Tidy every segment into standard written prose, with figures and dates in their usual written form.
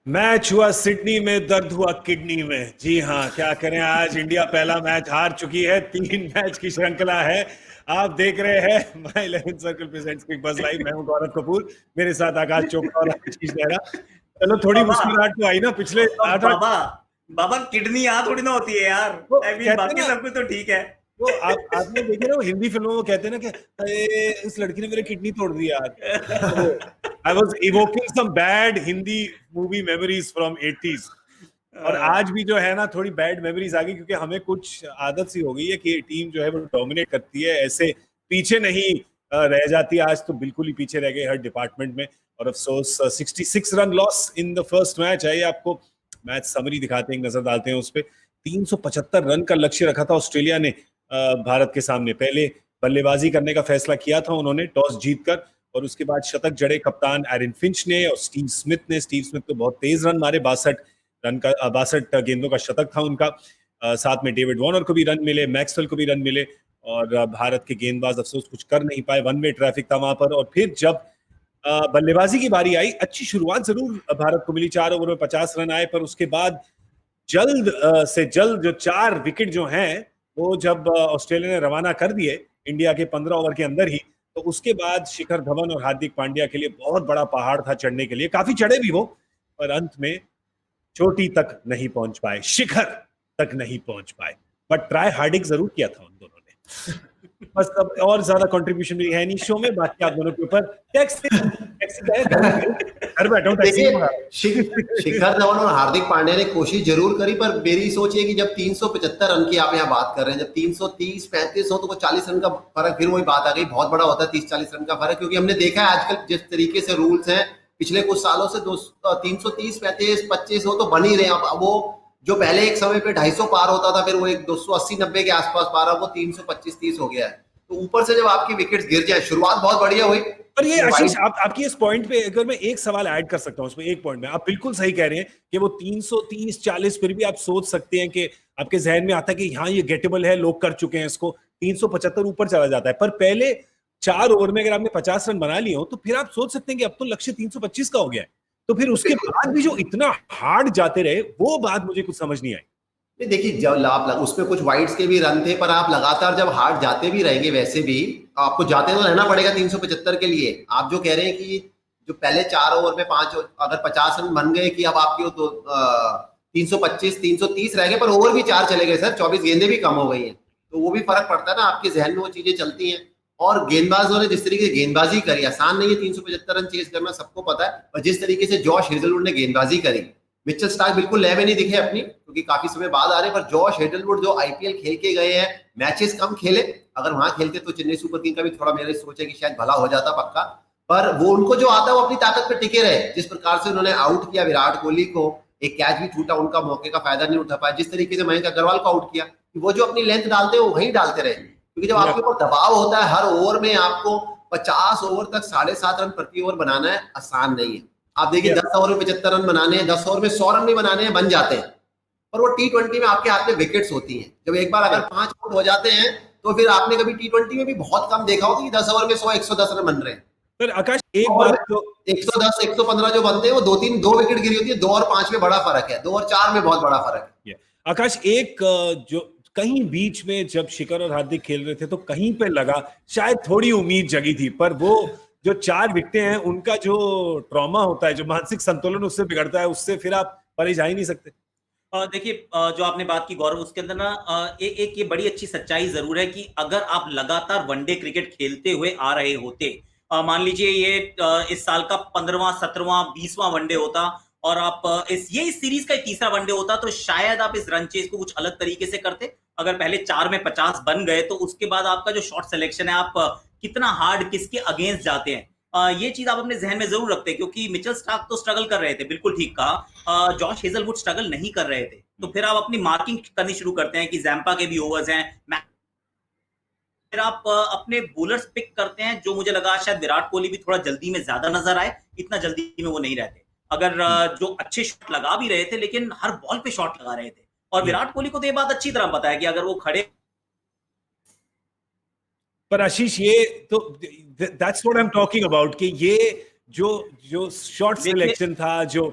Match हुआ Sydney में, दर्द हुआ किडनी में। जी हाँ, क्या करें, आज इंडिया पहला मैच हार चुकी है। 3 मैच की श्रृंखला है। आप देख रहे हैं माय 11 सर्कल प्रेजेंट्स बिग बस लाइव। मैं हूं गौरव कपूर, मेरे साथ आकाश चोपड़ा और आशीष नेहरा। चलो, थोड़ी बाबा मुस्कुराहट तो आई ना पिछले 8-8। बाबा बाबा किडनी यहाँ थोड़ी ना होती है यार। वो आई मीन कहते हैं बाकी ना, सब कुछ तो ठीक है। वो आपने देखे ना, वो हिंदी फिल्मों में कहते हैं ना कि अरे इस लड़की ने मेरे किडनी तोड़ दी यार। वो I was evoking some bad Hindi movie memories from 80s। और आज भी जो है ना, थोड़ी बैड मेमोरीज आ गई, क्योंकि हमें कुछ आदत सी हो गई है कि टीम जो है वो डोमिनेट करती है, ऐसे पीछे नहीं रह जाती। आज तो बिल्कुल ही पीछे रह गए हर डिपार्टमेंट में। और अफसोस 66 run loss in the first match. आइए आपको मैच समरी दिखाते हैं, एक नजर डालते हैं उस पर। 375 रन का लक्ष्य रखा था ऑस्ट्रेलिया ने भारत के सामने। पहले बल्लेबाजी करने का फैसला किया था उन्होंने टॉस जीतकर, और उसके बाद शतक जड़े कप्तान एरन फिंच ने और स्टीव स्मिथ ने। स्टीव स्मिथ तो बहुत तेज रन मारे, 62 गेंदों का शतक था उनका। साथ में डेविड वॉर्नर को भी रन मिले, मैक्सवेल को भी रन मिले। और भारत के गेंदबाज अफसोस कुछ कर नहीं पाए, वन वे ट्रैफिक था वहां पर। और फिर जब बल्लेबाजी की बारी आई, अच्छी शुरुआत जरूर भारत को मिली, 4 ओवर में 50 रन आए। पर उसके बाद जल्द से जल्द जो 4 विकेट जो हैं, वो जब ऑस्ट्रेलिया ने रवाना कर दिए इंडिया के 15 ओवर के अंदर ही, तो उसके बाद शिखर धवन और हार्दिक पांड्या के लिए बहुत बड़ा पहाड़ था चढ़ने के लिए। काफी चढ़े भी वो, पर अंत में चोटी तक नहीं पहुंच पाए, शिखर तक नहीं पहुंच पाए। बट ट्राई हार्डिंग जरूर किया था उन दोनों ने। बस अब और ज्यादा कंट्रीब्यूशन भी है नहीं शो में, बाकी आप दोनों के ऊपर टैक्सी है, घर बैठो टैक्सी देखिए, मंगा। शिखर धवन और हार्दिक पांड्या ने कोशिश जरूर करी, पर मेरी सोच है कि जब 375 रन की आप यहाँ बात कर रहे हैं, जब 330-35 हो तो वो 40 रन का फर्क, फिर वही बात आ गई, बहुत बड़ा होता है 30-40 रन का फर्क। क्योंकि हमने देखा है आजकल जिस तरीके से रूल्स हैं पिछले कुछ सालों से, 330-35-25 हो तो बन ही रहे हैं। अब वो जो पहले एक समय पे 250 पार होता था, फिर वो एक 280-90 के आसपास पार, अब वो 325-30 हो गया है। तो ऊपर से जब आपकी विकेट्स गिर जाए, शुरुआत बहुत बढ़िया हुई। पर ये आशीष, आपकी इस पॉइंट पे अगर मैं एक सवाल ऐड कर सकता हूं उसमें, एक पॉइंट में आप बिल्कुल सही कह रहे हैं कि वो 330-40, फिर भी आप सोच सकते हैं कि आपके जहन में आता है कि हाँ ये गेटेबल है, लोग कर चुके हैं इसको। 375 ऊपर चला जाता है, पर पहले 4 ओवर में अगर आपने 50 रन बना लिए हो, तो फिर आप सोच सकते हैं कि अब तो लक्ष्य 325 का हो गया है। तो फिर उसके बाद भी जो इतना हार्ड जाते रहे, वो बात मुझे कुछ समझ नहीं आई। नहीं, देखिए, जब आप उसमें कुछ वाइड्स के भी रन थे, पर आप लगातार जब हार्ड जाते भी रहेंगे, वैसे भी आपको जाते तो रहना पड़ेगा 375 के लिए। आप जो कह रहे हैं कि जो पहले 4 ओवर में 5, अगर 50 रन बन गए कि अब आपकी तो 325-330 रह गए, पर ओवर भी 4 चले गए सर, 24 गेंदें भी कम हो गई हैं। तो वो भी फर्क पड़ता है ना, आपके जहन में वो चीजें चलती हैं। और गेंदबाजों ने जिस तरीके से गेंदबाजी करी, आसान नहीं है 375 रन चेज करना, सबको पता है। और जिस तरीके से जॉश हेजलवुड ने गेंदबाजी करी, मिचेल स्टार्क बिल्कुल लय में नहीं दिखे अपनी, क्योंकि काफी समय बाद आ रहे, पर जॉश हेजलवुड जो आईपीएल खेल के गए हैं, मैचेस कम खेले, अगर वहां खेलते तो चेन्नई सुपर किंग का भी थोड़ा मेरे सोच है कि शायद भला हो जाता पक्का। पर वो उनको जो आता है वो अपनी ताकत पे टिके रहे। जिस प्रकार से उन्होंने आउट किया विराट कोहली को, एक कैच भी छूटा उनका, मौके का फायदा नहीं उठा पाया। जिस तरीके से मयंक अग्रवाल को आउट किया, वो जो अपनी लेंथ डालते हैं वो वहीं डालते रहे। क्योंकि जब आपके ऊपर दबाव होता है, हर ओवर में आपको 50 ओवर तक 7.5 रन प्रति ओवर बनाना है, आसान नहीं है। आप देखिए 10 ओवर में 75 रन बनाने हैं, 10 ओवर में 100 रन भी बनाने हैं, बन जाते हैं। पर वो T20 में आपके हाथ में विकेट्स होती हैं। जब एक बार अगर 5 आउट हो जाते हैं, तो फिर आपने कभी T20 में भी बहुत कम देखा होगा कि 10 ओवर में 100-110 रन बन रहे हैं। पर आकाश, एक बात तो 110-115 जो बनते हैं, वो 2 विकेट गिरी होती है। 2 और 5 में बड़ा फर्क है, 2 और 4 में बहुत बड़ा फर्क है। आकाश, एक जो कहीं बीच में जब शिखर और हार्दिक खेल रहे थे, तो कहीं पे लगा शायद थोड़ी उम्मीद जगी थी, पर वो जो 4 विकेटें हैं, उनका जो ट्रॉमा होता है, जो मानसिक संतुलन उससे बिगड़ता है, उससे फिर आप परे जा ही नहीं सकते। देखिए, जो आपने बात की गौरव, उसके अंदर ना एक ये बड़ी अच्छी सच्चाई जरूर है कि अगर आप लगातार वनडे क्रिकेट खेलते हुए आ रहे होते, मान लीजिए ये इस साल का 15वां 17वां 20वां वनडे होता, और आप इस सीरीज का तीसरा वनडे होता, तो शायद आप इस रन चेज को कुछ अलग तरीके से करते। अगर पहले 4 में 50 बन गए, तो उसके बाद आपका जो शॉट सिलेक्शन है, आप कितना हार्ड किसके अगेंस्ट जाते हैं, ये चीज आप अपने जहन में जरूर रखते हैं। क्योंकि मिचेल स्टार्क तो स्ट्रगल कर रहे थे, बिल्कुल ठीक कहा। जॉश हेजलवुड स्ट्रगल नहीं कर रहे थे, तो फिर आप अपनी मार्किंग करनी शुरू करते हैं कि जैम्पा के भी ओवर्स हैं। फिर आप अपने बोलर्स पिक करते हैं, जो मुझे लगा शायद विराट कोहली भी थोड़ा जल्दी में ज्यादा नजर आए। इतना जल्दी में वो नहीं रहते। अगर जो अच्छे शॉट लगा भी रहे थे, लेकिन हर बॉल पे शॉट लगा रहे थे। और विराट कोहली को तो ये बात अच्छी तरह पता है कि अगर वो खड़े। पर आशीष, ये तो that's what I am talking about, कि ये जो जो शॉट सिलेक्शन था, जो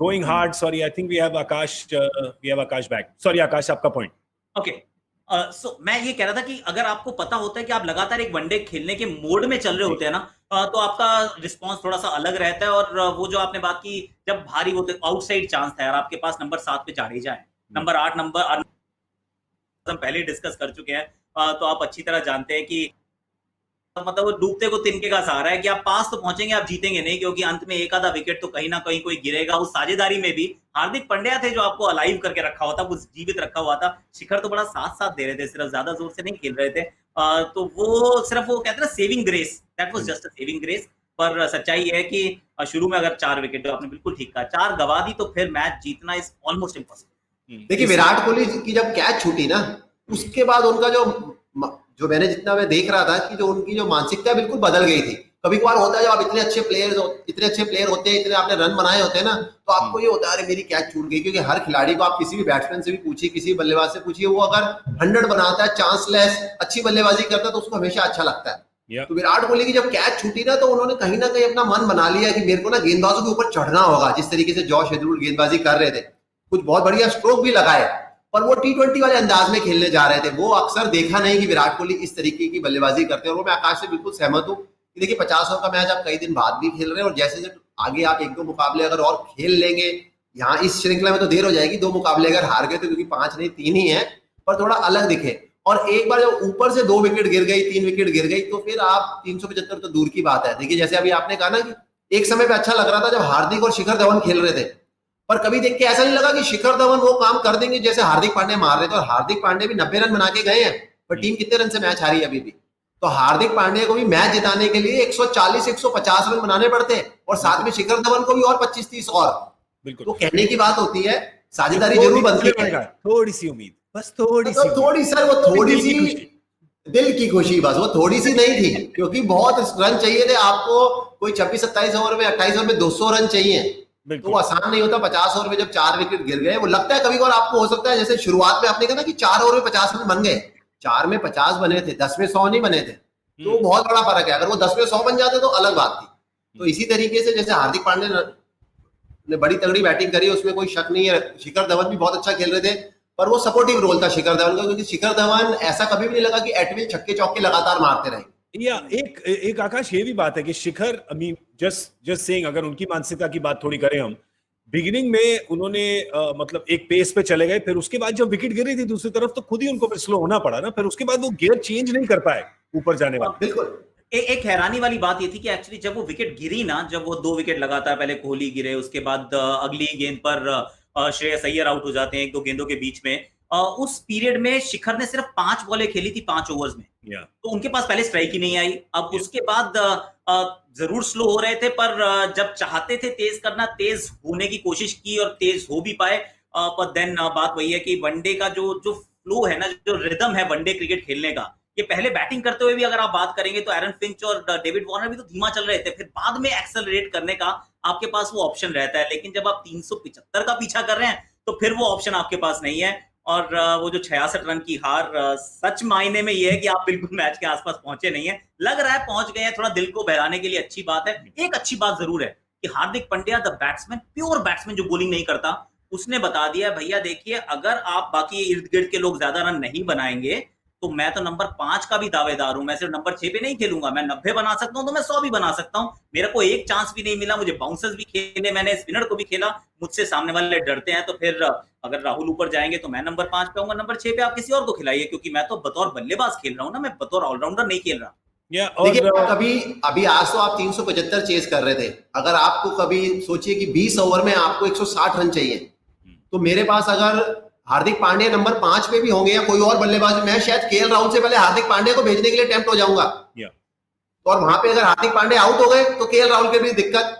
going hard. Sorry, I think we have Akash back. Sorry, Akash, आपका point. ओके सो मैं ये कह रहा था कि अगर आपको पता होता है कि आप लगातार एक वनडे खेलने के मोड में चल रहे होते हैं ना, तो आपका रिस्पांस थोड़ा सा अलग रहता है। और वो जो आपने बात की, जब भारी होते आउटसाइड चांस था यार, आपके पास नंबर 7 पे जाडेजा है, नंबर 8 नंबर हम पहले डिस्कस कर चुके हैं, तो आप अच्छी तरह जानते हैं कि मतलब वो डूबते को तिनके का सहारा है कि आप पास तो पहुंचेंगे, आप जीतेंगे नहीं, क्योंकि अंत में एक आधा विकेट तो कहीं ना कहीं कोई गिरेगा। उस साझेदारी में भी हार्दिक पांड्या थे जो आपको अलाइव करके रखा हुआ था, वो जीवित रखा हुआ था। शिखर तो बड़ा साथ साथ दे रहे थे, सिर्फ ज्यादा जोर से नहीं खेल रहे थे। तो वो सिर्फ वो कहते हैं ना saving grace, that was just a saving grace. पर सच्चाई है कि शुरू में अगर 4 विकेट, जो आपने बिल्कुल ठीक कहा, 4 गवा दी तो फिर मैच जीतना इज ऑलमोस्ट इम्पॉसिबल। देखिए विराट कोहली की जब कैच छूटी ना, उसके बाद उनका जो मैंने जितना मैं देख रहा था कि जो उनकी जो मानसिकता बिल्कुल बदल गई थी। कभी कभार होता है जब आप इतने अच्छे प्लेयर होते हैं, इतने आपने रन बनाए होते हैं ना, तो आपको ये होता है अरे मेरी कैच छूट गई। क्योंकि हर खिलाड़ी को आप किसी भी बैट्समैन से भी पूछिए, किसी बल्लेबाज से पूछिए, वो अगर 100 बनाता है, चांसलेस अच्छी बल्लेबाजी करता है, तो उसको हमेशा अच्छा लगता है। तो विराट कोहली की जब कैच छूटी ना, तो उन्होंने कहीं ना कहीं अपना मन बना लिया कि मेरे को ना गेंदबाजों के ऊपर चढ़ना होगा। जिस तरीके से जॉश हेजलवुड गेंदबाजी कर रहे थे, कुछ बहुत बढ़िया स्ट्रोक भी लगाए, पर वो T20 वाले अंदाज में खेलने जा रहे थे। वो अक्सर देखा नहीं कि विराट कोहली इस तरीके की बल्लेबाजी करते हैं। और वो मैं आकाश से बिल्कुल सहमत हूँ कि देखिए 50 ओवर का मैच आप कई दिन बाद भी खेल रहे हैं, और जैसे आगे आप 1-2 मुकाबले अगर और खेल लेंगे, यहाँ इस श्रृंखला में तो देर हो जाएगी, 2 मुकाबले अगर हार गए तो, क्योंकि 5 नहीं 3 ही है, पर थोड़ा अलग दिखे। और एक बार जब ऊपर से 2 विकेट गिर गई, 3 विकेट गिर गई, तो फिर आप 375 तो दूर की बात है। देखिए जैसे अभी आपने कहा ना कि एक समय पे अच्छा लग रहा था जब हार्दिक और शिखर धवन खेल रहे थे, पर कभी देख के ऐसा नहीं लगा कि शिखर धवन वो काम कर देंगे जैसे हार्दिक पांड्या मार रहे थे। और हार्दिक पांड्या भी 90 रन बना के गए हैं, पर टीम कितने रन से मैच हारी है अभी भी। तो हार्दिक पांड्या को भी मैच जिताने के लिए 140-150 रन बनाने पड़ते हैं, और साथ में शिखर धवन को भी और 25-30 और। तो कहने की बात होती है, साझेदारी जरूर बनती है, थोड़ी सी उम्मीद, बस थोड़ी सी, थोड़ी सर, वो थोड़ी सी दिल की खुशी, बस वो थोड़ी सी नहीं थी, क्योंकि बहुत रन चाहिए थे आपको। कोई 26-27 ओवर में, 28 ओवर में 200 रन चाहिए, तो वो आसान नहीं होता। 50 ओवर में जब 4 विकेट गिर गए, वो लगता है कभी कभार आपको हो सकता है, जैसे शुरुआत में आपने कहा ना कि 4 ओवर में 50 रन बन गए, 4 में 50 बने थे, 10 में 100 नहीं बने थे, तो बहुत बड़ा फर्क है। अगर वो 10 में 100 बन जाते तो अलग बात थी। तो इसी तरीके से जैसे हार्दिक पांड्या ने बड़ी तगड़ी बैटिंग करी, उसमें कोई शक नहीं है। शिखर धवन भी बहुत अच्छा खेल रहे थे, पर वो सपोर्टिव रोल था शिखर धवन का, क्योंकि शिखर धवन ऐसा कभी भी नहीं लगा कि एटविल छक्के चौके लगातार मारते रहे। या एक आकाश ये भी बात है कि शिखर, आई मीन जस्ट सेइंग, अगर उनकी मानसिकता की बात थोड़ी करें हम, बिगिनिंग में उन्होंने मतलब एक पेस पे चले गए, फिर उसके बाद जब विकेट गिरी थी दूसरी तरफ, तो खुद ही उनको फिर स्लो होना पड़ा ना, फिर उसके बाद वो गियर चेंज नहीं कर पाए ऊपर जाने वाले। बिल्कुल एक हैरानी वाली बात ये थी कि एक्चुअली जब वो विकेट गिरी ना, जब वो 2 विकेट लगातार, पहले कोहली गिरे, उसके बाद अगली गेंद पर श्रेयस अय्यर आउट हो जाते हैं 1-2 गेंदों के बीच में, उस पीरियड में शिखर ने सिर्फ 5 बॉलें खेली थी 5 ओवर्स में, तो उनके पास पहले स्ट्राइक ही नहीं आई। अब उसके बाद जरूर स्लो हो रहे थे, पर जब चाहते थे तेज करना, तेज होने की कोशिश की और तेज हो भी पाए। पर देन बात वही है कि वनडे का जो फ्लो है ना, जो रिदम है वनडे क्रिकेट खेलने का, ये पहले बैटिंग करते हुए भी अगर आप बात करेंगे तो एरन फिंच और डेविड वार्नर भी तो धीमा चल रहे थे, फिर बाद में एक्सेलरेट करने का आपके पास वो ऑप्शन रहता है। लेकिन जब आप 375 का पीछा कर रहे हैं, तो फिर वो ऑप्शन आपके पास नहीं है। और वो जो 66 रन की हार, सच मायने में ये है कि आप बिल्कुल मैच के आसपास पहुंचे नहीं है। लग रहा है पहुंच गए हैं, थोड़ा दिल को बहलाने के लिए अच्छी बात है। एक अच्छी बात जरूर है कि Hardik Pandya, the batsman, pure batsman जो बॉलिंग नहीं करता, उसने बता दिया भैया देखिए, अगर आप बाकी इर्द गिर्द के लोग ज्यादा रन नहीं बनाएंगे, तो मैं तो नंबर 5 का भी दावेदार हूं। मैं सिर्फ नंबर 6 पे नहीं खेलूंगा, मैं 90 बना सकता हूं तो मैं 100 भी बना सकता हूं। मेरे को एक चांस भी नहीं मिला, मुझे बाउंसर्स भी खेले, मैंने स्पिनर को भी खेला, मुझसे सामने वाले डरते हैं। तो फिर अगर राहुल ऊपर जाएंगे तो मैं नंबर 5 पे आऊंगा, नंबर 6 पे आप किसी और को खिलाइए, क्योंकि मैं तो बतौर बल्लेबाज खेल रहा हूं ना, मैं बतौर ऑलराउंडर नहीं खेल रहा। देखिए कभी अभी आज तो आप 375 चेस कर रहे थे, अगर आपको कभी सोचिए कि 20 ओवर में आपको 160 रन चाहिए, तो मेरे पास अगर हार्दिक पांड्या नंबर 5 पे भी होंगे या कोई और बल्लेबाज, मैं शायद केएल राहुल से पहले हार्दिक पांड्या को भेजने के लिए टेम्प्ट हो जाऊंगा। और वहां पे अगर हार्दिक पांड्या आउट हो गए तो केएल राहुल के भी दिक्कत।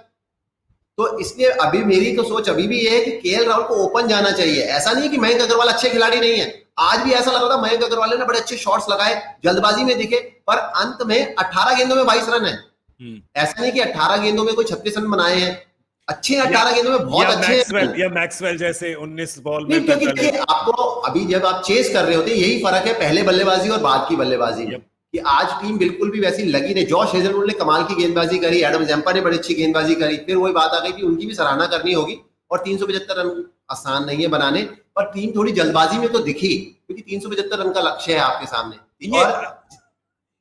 तो इसलिए अभी मेरी तो सोच अभी भी ये है कि केएल राहुल को ओपन जाना चाहिए। ऐसा नहीं है कि मयंक अग्रवाल अच्छे खिलाड़ी नहीं है, आज भी ऐसा लग रहा था मयंक अग्रवाल ने बड़े अच्छे शॉट्स लगाए, जल्दबाजी में दिखे, पर अंत में 18 गेंदों में 22 रन है। ऐसा नहीं कि 18 गेंदों में कोई 36 रन बनाए हैं, अच्छे 18 गेंदों में बहुत अच्छे, या मैक्सवेल जैसे 19 बॉल में। क्योंकि देखिए आपको अभी जब आप चेस कर रहे होते हैं, यही फर्क है पहले बल्लेबाजी और बाद की बल्लेबाजी में, कि आज टीम बिल्कुल भी वैसी लगी नहीं। जॉश हेजलवुड ने कमाल की गेंदबाजी करी, एडम जैम्पा ने बड़ी अच्छी गेंदबाजी करी, फिर वही बात आ गई कि उनकी भी सराहना करनी होगी। और 375 रन आसान नहीं है बनाने, पर टीम थोड़ी जल्दबाजी में तो दिखी, क्योंकि 375 रन का लक्ष्य है आपके सामने और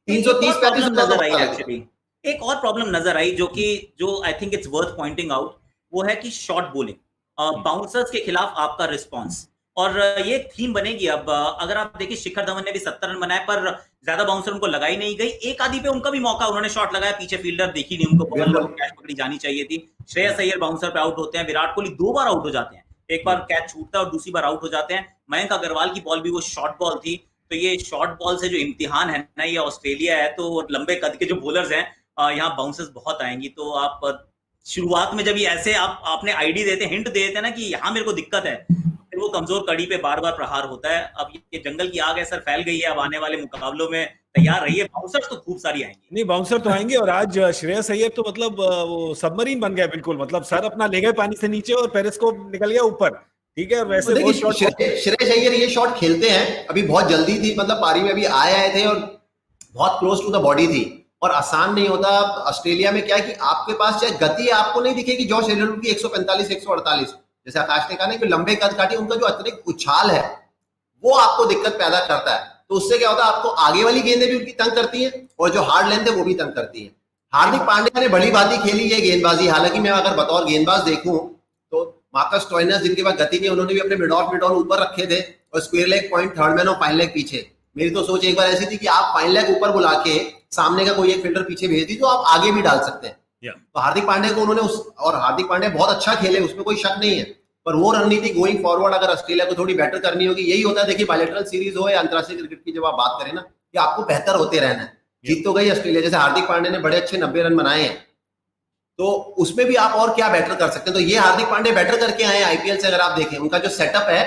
330-35 रन नजर आई एक्चुअली। एक और प्रॉब्लम नजर आई जो I think it's worth pointing out, वो है कि शॉर्ट बॉलिंग, बाउंसर्स के खिलाफ आपका रिस्पॉन्स, और ये थीम बनेगी। अब अगर आप देखिए शिखर धवन ने भी 70 रन बनाए, पर ज्यादा बाउंसर उनको लगाई नहीं गई। एक आधी पे उनका भी मौका, उन्होंने शॉट लगाया, पीछे फील्डर देखी नहीं उनको, बॉल कैच पकड़ी जानी चाहिए थी। श्रेयस अय्यर बाउंसर पे आउट होते हैं, विराट कोहली 2 बार आउट हो जाते हैं, एक बार कैच छूटता है और दूसरी बार आउट हो जाते हैं। मयंक अग्रवाल की बॉल भी वो शॉर्ट बॉल थी। तो ये शॉर्ट बॉल से जो इम्तिहान है ना, ये ऑस्ट्रेलिया है, तो लंबे कद के जो बॉलर्स हैं यहाँ बाउंसर्स बहुत आएंगी। तो आप शुरुआत में जब ये ऐसे आपने आईडी देते, हिंट देते ना कि यहाँ मेरे को दिक्कत है, फिर वो कमजोर कड़ी पे बार बार प्रहार होता है। अब ये जंगल की आग है सर, फैल गई है। अब आने वाले मुकाबलों में तैयार रहिए, बाउंसर्स तो खूब सारी आएंगी। नहीं, बाउंसर तो आएंगे। और आज श्रेयस अय्यर तो मतलब वो सबमरीन बन गया बिल्कुल, मतलब सर अपना ले गए पानी से नीचे और पेरिस्कोप निकल गया ऊपर। ठीक है, वैसे वो शॉट श्रेयस अय्यर ये शॉट खेलते हैं, अभी बहुत जल्दी थी, मतलब पारी में अभी आए थे और बहुत क्लोज टू द बॉडी थी, और आसान नहीं होता। ऑस्ट्रेलिया में क्या है कि आपके पास चाहे गति आपको नहीं दिखेगी, जॉश हेजलवुड की 145 148, जैसे आकाश ने कहा ना कि लंबे कद काटी, उनका जो अतिरिक्त उछाल है वो आपको दिक्कत पैदा करता है। तो उससे क्या होता है, आपको आगे वाली गेंदें भी उनकी तंग करती हैं और जो हार्ड लेंथ है वो भी तंग करती है। हार्दिक पांड्या ने बड़ी बात ही खेली है गेंदबाजी। हालांकि मैं अगर बतौर गेंदबाज देखूं तो मार्कस स्टोइनिस, जिनके पास गति नहीं, उन्होंने भी अपने मिड ऑन ऊपर रखे थे और square leg point third man और फाइन लेग पीछे। मेरी तो सोच एक बार ऐसी थी कि आप फाइन लेग ऊपर बुला के सामने का कोई एक फील्डर पीछे भेज दी तो आप आगे भी डाल सकते हैं। तो हार्दिक पांड्या को उन्होंने और हार्दिक पांड्या बहुत अच्छा खेले, उसमें कोई शक नहीं है, पर वो रणनीति गोइंग फॉरवर्ड अगर ऑस्ट्रेलिया को थोड़ी बेटर करनी होगी, यही होता है। देखिए बायलैटरल सीरीज हो या अंतरराष्ट्रीय क्रिकेट की जब आप बात करें ना, कि आपको बेहतर होते रहना है। जीत तो गई ऑस्ट्रेलिया, जैसे हार्दिक पांड्या ने बड़े अच्छे 90 रन बनाए हैं, तो उसमें भी आप और क्या बेटर कर सकते हैं। तो ये हार्दिक पांड्या बेटर करके आए आईपीएल से। अगर आप देखें उनका जो सेटअप है,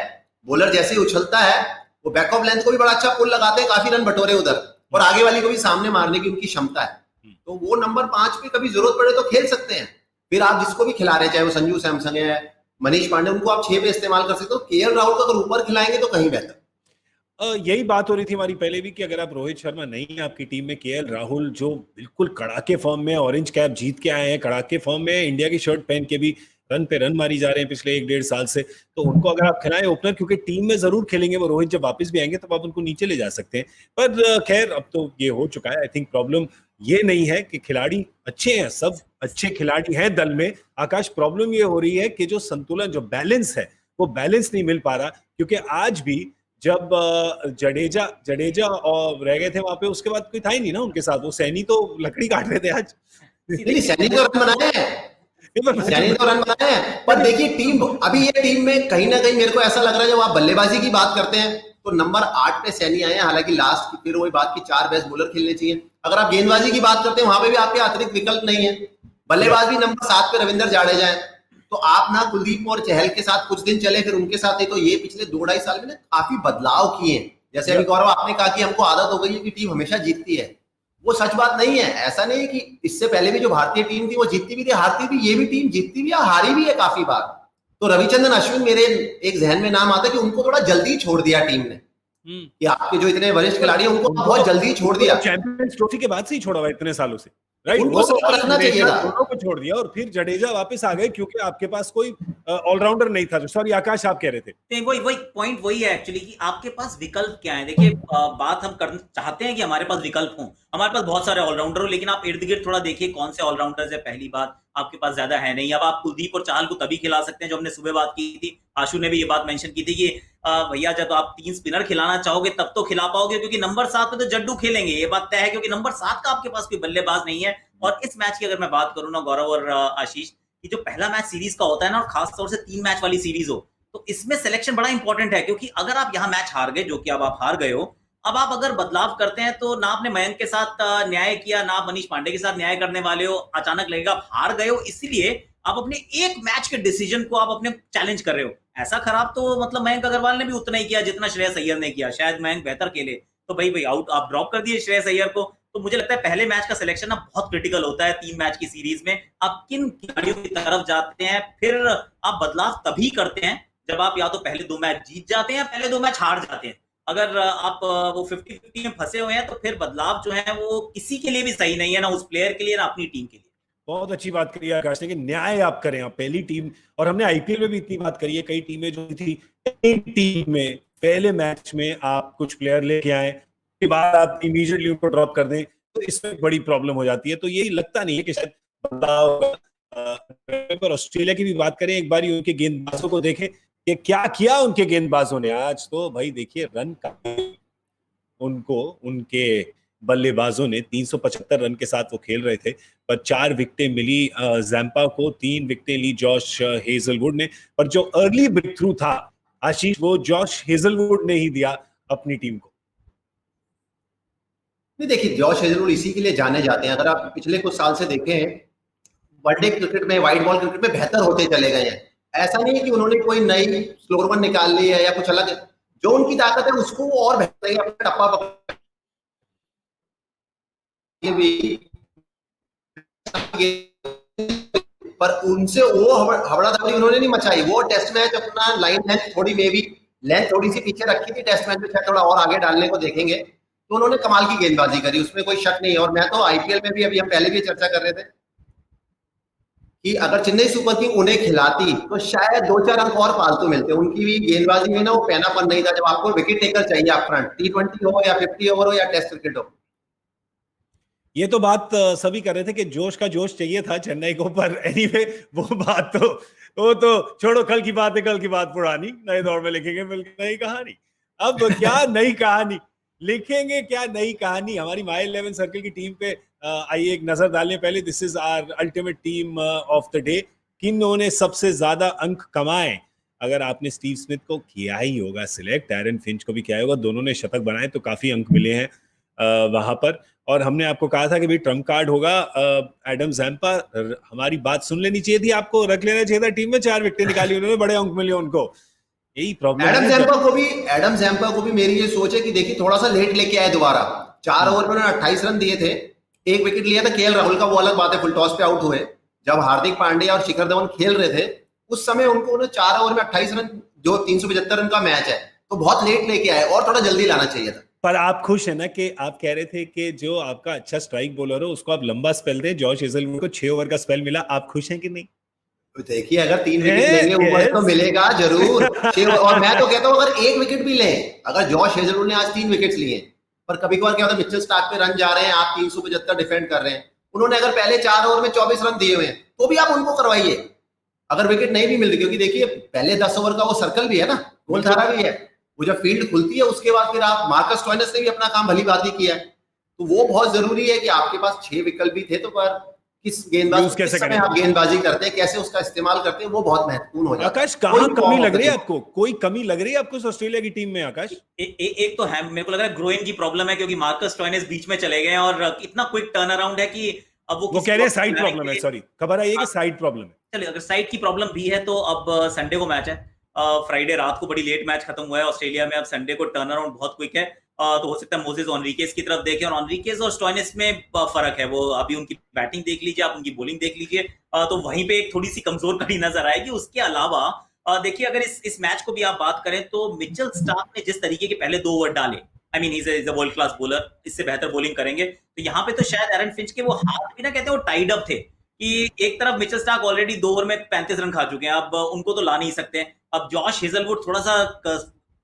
बॉलर जैसे ही उछलता है वो बैक ऑफ लेंथ को भी बड़ा अच्छा पुल लगाते हैं, काफी रन बटोरे उधर, और आगे वाली को भी सामने मारने की उनकी क्षमता है। तो वो नंबर 5 पे कभी जरूरत पड़े तो खेल सकते हैं। फिर आप जिसको भी खिला रहे, चाहे वो संजू सैमसन है, मनीष पांडे, उनको आप 6 पे इस्तेमाल कर सकते हो। केएल राहुल को अगर ऊपर खिलाएंगे तो कहीं बेहतर। यही बात हो रही थी हमारी पहले भी कि अगर आप रोहित शर्मा नहीं है आपकी टीम में, केएल राहुल जो बिल्कुल कड़ाके फॉर्म में, ऑरेंज कैप जीत के आए हैं, कड़ाके फॉर्म में, इंडिया की शर्ट पहन के भी रन पे रन मारी जा रहे हैं पिछले 1-1.5 साल से, तो उनको अगर आप खिलाएं ओपनर, क्योंकि टीम में जरूर खेलेंगे वो, रोहित जब वापस भी आएंगे तब आप उनको नीचे ले जा सकते हैं। पर खैर अब तो ये हो चुका है। आई थिंक प्रॉब्लम ये नहीं है कि खिलाड़ी अच्छे हैं, सब अच्छे खिलाड़ी हैं दल में। आकाश, प्रॉब्लम ये हो रही है कि जो संतुलन, जो बैलेंस है, वो बैलेंस नहीं मिल पा रहा। क्योंकि आज भी जब जडेजा और रह गए थे वहां पे, उसके बाद कोई था ही नहीं ना उनके साथ। वो सैनी तो लकड़ी काट रहे थे आज। सैनी तो रन बनाए हैं, पर देखिए टीम, अभी ये टीम में कहीं ना कहीं मेरे को ऐसा लग रहा है, जब आप बल्लेबाजी की बात करते हैं तो नंबर 8 पे सैनी आए हैं। हालांकि लास्ट की फिर वही बात की 4 बेस्ट बॉलर खेलने चाहिए। अगर आप गेंदबाजी की बात करते हैं, वहां पे भी आपके अतिरिक्त विकल्प नहीं है। बल्लेबाज भी नंबर 7 पे रविंद्र जाडेजा है। तो आप ना कुलदीप और चहल के साथ कुछ दिन चले, फिर उनके साथ नहीं, तो ये पिछले 2-2.5 साल में ना काफी बदलाव किए। जैसे अभी गौरव आपने कहा कि हमको आदत हो गई है कि टीम हमेशा जीतती है, वो सच बात नहीं है। ऐसा नहीं है कि इससे पहले भी जो भारतीय टीम थी वो जीतती भी थी, हारती भी, ये भी टीम जीतती भी है, हारी भी है काफी बार। तो रविचंद्रन अश्विन मेरे एक जहन में नाम आता है कि उनको थोड़ा जल्दी छोड़ दिया टीम ने, कि आपके जो इतने वरिष्ठ खिलाड़ी हैं उनको बहुत जल्दी छोड़ दिया। चैंपियंस ट्रॉफी के बाद से ही छोड़ा हुआ इतने सालों से, राइट? उनको रखना चाहिए था, दोनों को छोड़ दिया और फिर जडेजा वापस आ गए क्योंकि आपके पास कोई ऑलराउंडर नहीं था। सॉरी आकाश, आप कह रहे थे। वही पॉइंट वही है एक्चुअली कि आपके पास विकल्प क्या है। देखिए बात हम करना चाहते हैं कि हमारे पास विकल्प हो, हमारे पास बहुत सारे ऑलराउंडर हो, लेकिन आप इर्द गिर्द थोड़ा देखिए कौन से ऑलराउंडर्स है। पहली बात, आपके पास ज्यादा है नहीं। अब आप कुलदीप और चाहल को तभी खिला सकते हैं, जो हमने सुबह बात की थी, आशु ने भी ये बात मेंशन की थी कि भैया जब आप 3 स्पिनर खिलाना चाहोगे तब तो खिला पाओगे, क्योंकि नंबर 7 पे तो जड्डू खेलेंगे, ये बात तय है, क्योंकि नंबर 7 का आपके पास कोई बल्लेबाज नहीं है। और इस मैच की अगर मैं बात करूं ना गौरव और आशीष, कि जो पहला मैच सीरीज का होता है ना, और खास तौर से 3 मैच वाली सीरीज हो, तो इसमें सिलेक्शन बड़ा इंपॉर्टेंट है। क्योंकि अगर आप यहाँ मैच हार गए, जो कि अब आप हार गए हो, अब आप अगर बदलाव करते हैं तो ना आपने मयंक के साथ न्याय किया, ना आप मनीष पांडे के साथ न्याय करने वाले हो। अचानक लगेगा आप हार गए हो, इसलिए आप अपने एक मैच के डिसीजन को आप अपने चैलेंज कर रहे हो। ऐसा खराब तो मतलब मयंक अग्रवाल ने भी उतना ही किया जितना श्रेयस अय्यर ने किया, शायद मयंक बेहतर खेले, तो भाई आउट आप ड्रॉप कर दिए श्रेयस अय्यर को। तो मुझे लगता है पहले मैच का सिलेक्शन ना बहुत क्रिटिकल होता है 3 मैच की सीरीज में। आप किन खिलाड़ियों की तरफ जाते हैं, फिर आप बदलाव तभी करते हैं जब आप या तो पहले 2 मैच जीत जाते हैं, पहले 2 मैच हार जाते हैं। अगर आप वो 50-50 में फंसे हुए हैं तो फिर बदलाव जो है वो किसी के लिए भी सही नहीं है, ना उस प्लेयर के लिए ना अपनी टीम के लिए। बहुत अच्छी बात करी आकाश ने कि न्याय आप करें, आप पहली टीम, और हमने आईपीएल में भी इतनी बात करी है, कई टीमें जो थी, एक टीम में पहले मैच में आप कुछ प्लेयर लेके आए, के बाद आप इमीडिएटली उनको ड्रॉप कर दें, तो इसमें बड़ी प्रॉब्लम हो जाती है। तो यही लगता नहीं है कि शायद बदलाव होगा। पर ऑस्ट्रेलिया की भी बात करें, एक बार उनके गेंदबाजों को देखें कि क्या किया उनके गेंदबाजों ने आज। तो भाई देखिए, रन का उनको उनके बल्लेबाजों ने 375 रन के साथ वो खेल रहे थे, पर 4 विकेटें मिली जैम्पा को, 3 विकेटें ली जॉश हेजलवुड ने। पर जो अर्ली ब्रेक थ्रू था आशीष, वो जॉश हेजलवुड ने ही दिया अपनी टीम को। नहीं देखिए, जॉश हेजलवुड इसी के लिए जाने जाते हैं। अगर आप पिछले कुछ साल से देखें, वनडे क्रिकेट में, वाइट बॉल क्रिकेट में बेहतर होते चले गए हैं। ऐसा नहीं है कि उन्होंने कोई नई स्लोअर वन निकाल ली है या कुछ अलग, जो उनकी ताकत है उसको वो और बेहतर अपना टप्पा पकड़ भी, पर उनसे वो हबड़ा दबड़ी उन्होंने नहीं मचाई। वो टेस्ट मैच अपना लाइन लेंथ थोड़ी, मे बी लेंथ थोड़ी सी पीछे रखी थी, टेस्ट मैच में शायद थोड़ा और आगे डालने को देखेंगे, तो उन्होंने कमाल की गेंदबाजी करी, उसमें कोई शक नहीं है। और मैं तो आईपीएल में भी, अभी हम पहले भी चर्चा कर रहे थे कि अगर चेन्नई सुपर किंग उन्हें खिलाती तो शायद 2-4 अंक और फालतू मिलते। उनकी भी गेंदबाजी में ना वो पैनापन नहीं था। जब आपको विकेट टेकर चाहिए आप फ्रंट, T20 हो या 50 ओवर हो या टेस्ट क्रिकेट हो। ये तो बात सभी कर रहे थे कि जोश का जोश चाहिए था चेन्नई को, पर एनीवे वो बात तो, वो तो छोड़ो, कल की बात है, कल की बात पुरानी, नए दौर में लिखेंगे नई कहानी। अब क्या नई कहानी लिखेंगे, क्या नई कहानी हमारी माई 11 सर्कल की टीम पे आइए एक नजर डालें। पहले this is our ultimate team of the day, किन्होंने सबसे ज्यादा अंक कमाए। अगर आपने स्टीव स्मिथ को किया ही होगा सिलेक्ट, एरन फिंच को भी किया होगा, दोनों ने शतक बनाए तो काफी अंक मिले हैं वहां पर। और हमने आपको कहा था कि भाई ट्रम्प कार्ड होगा एडम जैम्पा। हमारी बात सुन लेनी चाहिए थी, आपको रख लेना चाहिए था टीम में। 4 विकेटें निकाली उन्होंने, बड़े अंक मिले उनको, यही प्रॉब्लम है। एडम जैम्पा को भी मेरी ये सोच है कि देखिए थोड़ा सा लेट लेके आए दोबारा। 4 ओवर में 28 रन दिए थे, 1 विकेट लिया था केएल राहुल का, वो अलग बात है, फुल टॉस पे आउट हुए। जब हार्दिक पांड्या और शिखर धवन खेल रहे थे उस समय उनको 4 ओवर में 28 रन, जो 375 रन का मैच है, तो बहुत लेट लेके आए और थोड़ा जल्दी लाना चाहिए था। पर आप खुश है ना कि आप कह रहे थे कि जो आपका अच्छा स्ट्राइक बॉलर हो उसको आप लंबा स्पेल दें। जॉश हेजलवुड को 6 ओवर का स्पेल मिला, आप खुश हैं कि नहीं? तो देखिए, अगर 3 विकेट लेंगे ऊपर तो मिलेगा जरूर। और मैं तो कहता हूं अगर 1 विकेट भी लें, अगर जॉश हेजलवुड ने आज 3 विकेट लिए, पर कभी कभार क्या होता है, मिचेल स्टार्क पे रन जा रहे हैं, आप 375 डिफेंड कर रहे हैं, उन्होंने अगर पहले 4 ओवर में 24 रन दिए हुए हैं तो भी आप उनको करवाइए अगर विकेट नहीं भी मिल रही। क्योंकि देखिए पहले 10 ओवर का वो सर्कल भी है ना, गोलधारा भी है, वो जब फील्ड खुलती है उसके बाद फिर आप, मार्कस स्टोइनिस ने भी अपना काम भली भांति किया है, तो वो बहुत जरूरी है कि आपके पास 6 विकल्प भी थे, तो पर किस गेंदबाज किस समय आप गेंदबाजी करते हैं, कैसे उसका इस्तेमाल करते हैं, वो बहुत महत्वपूर्ण हो जाता है। आकाश, कहां कमी लग रही है आपको? कोई कमी लग रही है आपको ऑस्ट्रेलिया की टीम में आकाश? एक तो है, मेरे को लग रहा है ग्रोइन की प्रॉब्लम है, क्योंकि मार्कस स्टोइनिस बीच में चले गए और इतना क्विक टर्न अराउंड है कि अब वो कह रहे हैं साइड प्रॉब्लम है। सॉरी, खबर आई है कि साइड प्रॉब्लम है। चलिए, अगर साइड की प्रॉब्लम भी है तो अब संडे को मैच है, फ्राइडे रात को बड़ी लेट मैच खत्म हुआ है ऑस्ट्रेलिया में, अब संडे को टर्न अराउंड बहुत क्विक है, तो हो सकता है मोजेस ऑनरिकेस की तरफ देखें। और ऑनरिकेस और स्टोइनिस में फर्क है, वो अभी उनकी बैटिंग देख लीजिए, आप उनकी बॉलिंग देख लीजिए, तो वहीं पे एक थोड़ी सी कमजोर कड़ी नजर आएगी। उसके अलावा देखिए, अगर इस मैच को भी आप बात करें तो मिचेल स्टार्क ने जिस तरीके के पहले 2 ओवर डाले, I mean is a world class bowler, इससे बेहतर बॉलिंग करेंगे, तो यहाँ पे तो शायद एरन फिंच के वो हाथ भी ना, कहते हैं वो टाइड अप थे कि एक तरफ मिचेल स्टार्क ऑलरेडी 2 ओवर में 35 रन खा चुके हैं, अब उनको तो ला नहीं सकते। अब जॉश हेजलवुड थोड़ा सा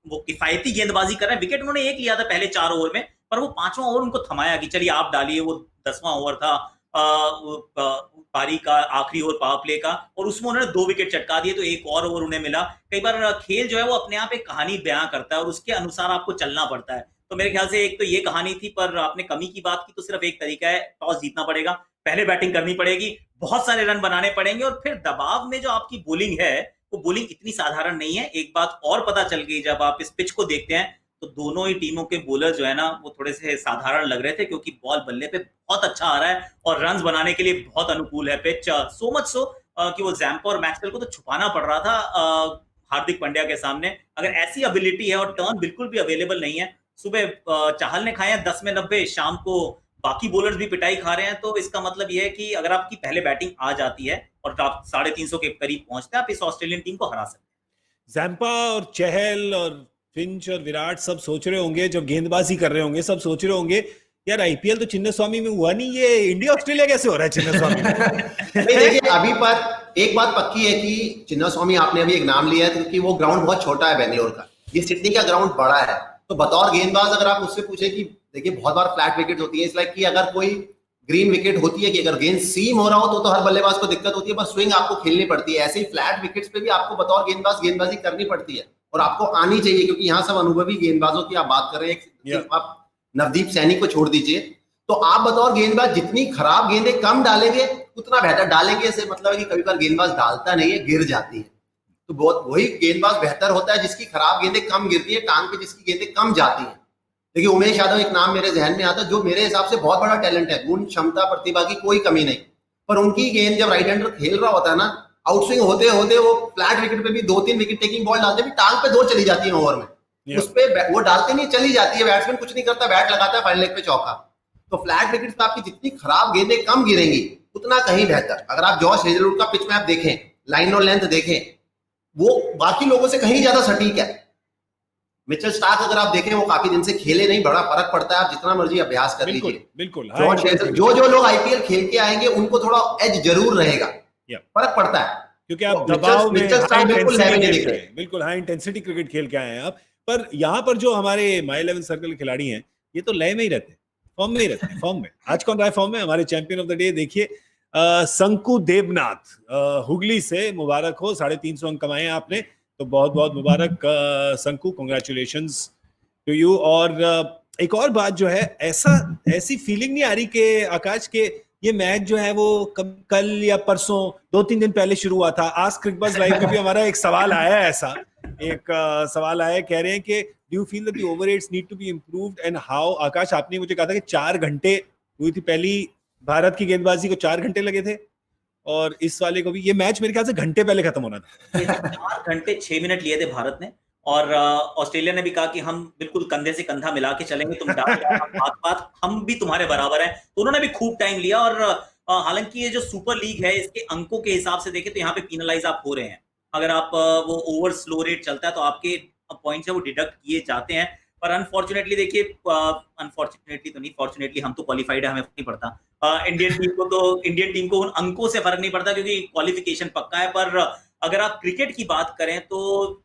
वो किफायती गेंदबाजी कर रहे हैं, विकेट उन्होंने 1 लिया था पहले 4 ओवर में, पर वो 5वां ओवर उनको थमाया कि चलिए आप डालिए। वो 10वां ओवर था पारी का, आखिरी ओवर पावर प्ले का, और उसमें उन्होंने 2 विकेट चटका दिए, तो एक और ओवर उन्हें मिला। कई बार खेल जो है वो अपने आप एक कहानी बयां करता है और उसके अनुसार आपको चलना पड़ता है। तो मेरे ख्याल से एक तो ये कहानी थी, पर आपने कमी की बात की तो सिर्फ एक तरीका है, टॉस जीतना पड़ेगा, पहले बैटिंग करनी पड़ेगी, बहुत सारे रन बनाने पड़ेंगे, और फिर दबाव में जो आपकी बॉलिंग है वो बॉलिंग इतनी साधारण नहीं है। एक बात और पता चल गई जब आप इस पिच को देखते हैं, तो दोनों ही टीमों के बॉलर जो है ना वो थोड़े से साधारण लग रहे थे, क्योंकि बॉल बल्ले पे बहुत अच्छा आ रहा है और रन्स बनाने के लिए बहुत अनुकूल है पिच, सो मच सो कि वो जैम्पा और मैक्सवेल को तो छुपाना पड़ रहा था हार्दिक पांड्या के सामने। अगर ऐसी एबिलिटी है और टर्न बिल्कुल भी अवेलेबल नहीं है, सुबह चाहल ने खाए हैं 10 में 90, शाम को बाकी बॉलर्स भी पिटाई खा रहे हैं, तो इसका मतलब ये है कि अगर आपकी पहले बैटिंग आ जाती है और आप 350 के करीब पहुंचते हैं, आप इस ऑस्ट्रेलियन टीम को हरा सकते हैं। जैम्पा और चहल और फिंच और विराट सब सोच रहे होंगे, जब गेंदबाजी कर रहे होंगे, सब सोच रहे होंगे यार आईपीएल तो चिन्नास्वामी में हुआ नहीं, ये इंडिया ऑस्ट्रेलिया कैसे हो रहा है चिन्नास्वामी में? नहीं देखिए, अभी पर एक बात पक्की है कि चिन्नास्वामी आपने अभी एक नाम लिया है क्योंकि वो ग्राउंड बहुत छोटा है बेंगलोर का, ये सिडनी का ग्राउंड बड़ा है। तो बतौर गेंदबाज अगर आप उससे पूछे कि देखिए बहुत बार फ्लैट विकेट होती है, इसलिए कि अगर कोई ग्रीन विकेट होती है कि अगर गेंद सीम हो रहा हो तो हर बल्लेबाज को दिक्कत होती है, पर स्विंग आपको खेलनी पड़ती है। ऐसे ही फ्लैट विकेट्स पे भी आपको बतौर गेंदबाज गेंदबाजी करनी पड़ती है और आपको आनी चाहिए, क्योंकि यहाँ सब अनुभवी गेंदबाजों की आप बात कर रहे हैं। आप नवदीप सैनी को छोड़ दीजिए, तो आप बतौर गेंदबाज जितनी खराब गेंदें कम डालेंगे उतना बेहतर। डालेंगे से मतलब है कि कभी बार गेंदबाज डालता नहीं है, गिर जाती है, तो बहुत वही गेंदबाज बेहतर होता है जिसकी खराब गेंदें कम गिरती है, टांग पे जिसकी गेंदें कम जाती है। देखिए उमेश यादव एक नाम मेरे जहन में आता है, जो मेरे हिसाब से बहुत बड़ा टैलेंट है, गुण क्षमता प्रतिभा की कोई कमी नहीं, पर उनकी गेंद जब राइट हैंडर खेल रहा होता है ना, आउटस्विंग होते होते वो फ्लैट विकेट पे भी 2-3 विकेट टेकिंग बॉल डालते भी टांग पे 2 चली जाती है ओवर में, उस पे वो डालते नहीं, चली जाती है, बैट्समैन कुछ नहीं करता, बैट लगाता है, फाइनल लेग पे चौका। तो फ्लैट विकेट पे आपकी जितनी खराब गेंदें कम गिरेंगी उतना कहीं बेहतर। अगर आप जॉश हेजलवुड का पिच मैप देखें, लाइन और लेंथ देखें, वो बाकी लोगों से कहीं ज्यादा सटीक है। मिचेल स्टार्क अगर आप देखें, वो काफी दिन से खेले नहीं, बड़ा फर्क पड़ता है, आप जितना मर्जी अभ्यास कर लीजिए। बिल्कुल जो लोग आईपीएल खेल के आएंगे उनको थोड़ा एज जरूर रहेगा, फर्क पड़ता है, क्योंकि आप दबाव में बिल्कुल हाई इंटेंसिटी क्रिकेट खेल के आए हैं आप। पर यहाँ पर जो हमारे माई 11 सर्कल खिलाड़ी हैं, ये तो लय में ही रहते हैं, फॉर्म में ही रहते हैं, फॉर्म में। आज कौन रहा है फॉर्म में? हमारे चैंपियन ऑफ द डे देखिए, संकु देबनाथ, हुगली से। मुबारक हो, 350 अंक कमाए हैं आपने, तो बहुत बहुत मुबारक संकु, कांग्रेचुलेशंस टू यू। और एक और बात जो है, ऐसी फीलिंग नहीं आ रही कि आकाश के ये मैच जो है वो कल या परसों 2-3 दिन पहले शुरू हुआ था। आज क्रिकबज़ लाइव में भी हमारा एक सवाल आया है, ऐसा एक सवाल आया, कह रहे हैं कि do you feel that the over rates need to be improved and how? Akash, आपने मुझे कहा था कि 4 घंटे हुई थी पहली भारत की गेंदबाजी को, 4 घंटे लगे थे, और इस वाले को भी। ये मैच मेरे ख्याल से घंटे पहले खत्म होना था। 4 घंटे 6 मिनट लिए थे भारत ने, और ऑस्ट्रेलिया ने भी कहा कि हम बिल्कुल कंधे से कंधा मिला के चलेंगे, तुम बात हम भी तुम्हारे बराबर हैं। तो उन्होंने भी खूब टाइम लिया, और हालांकि ये जो सुपर लीग है, इसके अंकों के हिसाब से देखें तो यहाँ पे पीनलाइज आप हो रहे हैं। अगर आप वो ओवर स्लो रेट चलता है तो आपके पॉइंट्स है वो डिडक्ट किए जाते हैं। पर अनफॉर्चुनेटली देखिए, अनफॉर्चुनेटली तो नहीं, फॉर्चुनेटली हम तो क्वालिफाइड है, हमें नहीं पड़ता। इंडियन टीम को उन अंकों से फर्क नहीं पड़ता क्योंकि क्वालिफिकेशन पक्का है। पर अगर आप क्रिकेट की बात करें तो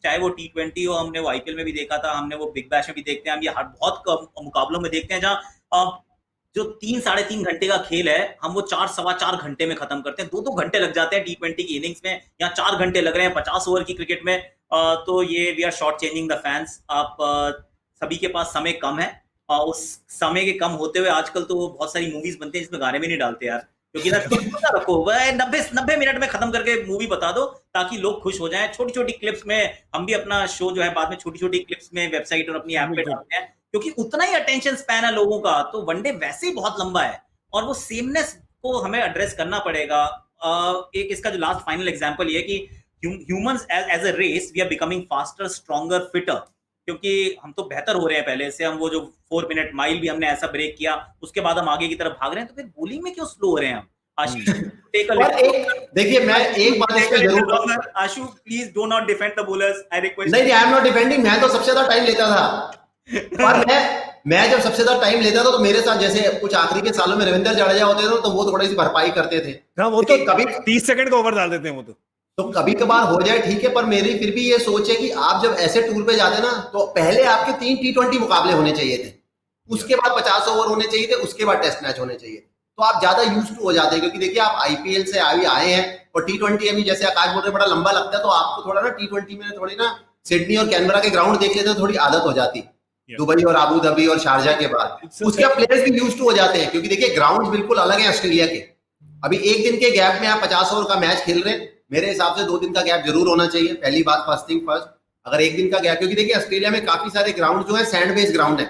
चाहे वो T20 हो, हमने वो आईपीएल में भी देखा था, हमने वो बिग बैश में भी देखते हैं, हम ये बहुत कम मुकाबलों में देखते हैं जहां जो 3-3.5 घंटे का खेल है, हम वो 4-4.25 घंटे में खत्म करते हैं। 2-2 घंटे लग जाते हैं T20 की इनिंग्स में, या 4 घंटे लग रहे हैं 50 ओवर की क्रिकेट में। तो ये we are short changing the fans. आप सभी के पास समय कम है, उस समय के कम होते हुए आजकल तो बहुत सारी मूवीज बनती हैं जिसमें गाने भी नहीं डालते यार, क्योंकि ना रखो 90 मिनट में खत्म करके मूवी बता दो ताकि लोग खुश हो जाएं। छोटी छोटी क्लिप्स में हम भी अपना शो जो है बाद में छोटी छोटी क्लिप्स में वेबसाइट और अपनी ऐप पे डालते हैं, क्योंकि उतना ही अटेंशन स्पैन है लोगों का। तो वनडे वैसे ही बहुत लंबा है और वो सेमनेस को हमें एड्रेस करना पड़ेगा। एक इसका जो लास्ट फाइनल एग्जांपल ये है कि humans as a race we are becoming faster, stronger, fitter, क्योंकि हम तो बेहतर हो रहे हैं पहले से। हम वो जो 4 मिनट माइल भी हमने ऐसा ब्रेक किया, उसके बाद हम आगे की तरफ भाग रहे हैं, तो फिर बॉलिंग में क्यों स्लो हो रहे हैं हम? देखिए मैं एक बात इस पे जरूर, Ashu please do not defend the bowlers, I request. नहीं, आई एम नॉट डिफेंडिंग, मैं तो सबसे ज्यादा टाइम लेता था। पर मैं जब सबसे ज्यादा टाइम लेता था तो मेरे साथ जैसे कुछ आखिरी के सालों में रविंद्र जडेजा होते थे तो वो थोड़ी सी भरपाई करते थे। हाँ, वो तो कभी 30 सेकंड का ओवर डाल देते हैं वो तो कभी कभार हो जाए ठीक है, पर मेरी फिर भी ये सोच है कि आप जब ऐसे टूर पे जाते ना तो पहले आपके 3 T20 मुकाबले होने चाहिए थे, उसके बाद 50 ओवर होने चाहिए थे, उसके बाद टेस्ट मैच होने चाहिए, तो आप ज्यादा यूज्ड टू हो जाते हैं। क्योंकि देखिए आप आईपीएल से आए हैं और T20 अभी जैसे आकाश बोल रहे बड़ा लंबा लगता है, तो आपको थोड़ा ना T20 में थोड़ी ना सिडनी और कैनबरा के ग्राउंड देख लेते तो थोड़ी आदत हो जाती, दुबई और आबू धाबी और शारजा के बाद उसके प्लेयर्स भी यूज्ड टू हो जाते हैं। क्योंकि देखिए ग्राउंड बिल्कुल अलग है ऑस्ट्रेलिया के। अभी एक दिन के गैप में आप 50 ओवर का मैच खेल रहे हैं, मेरे हिसाब से 2 दिन का गैप जरूर होना चाहिए। पहली बात, फर्स्ट थिंग फर्स्ट, अगर एक दिन का गैप, क्योंकि देखिए ऑस्ट्रेलिया में काफी सारे ग्राउंड जो है सैंड बेस्ड ग्राउंड है।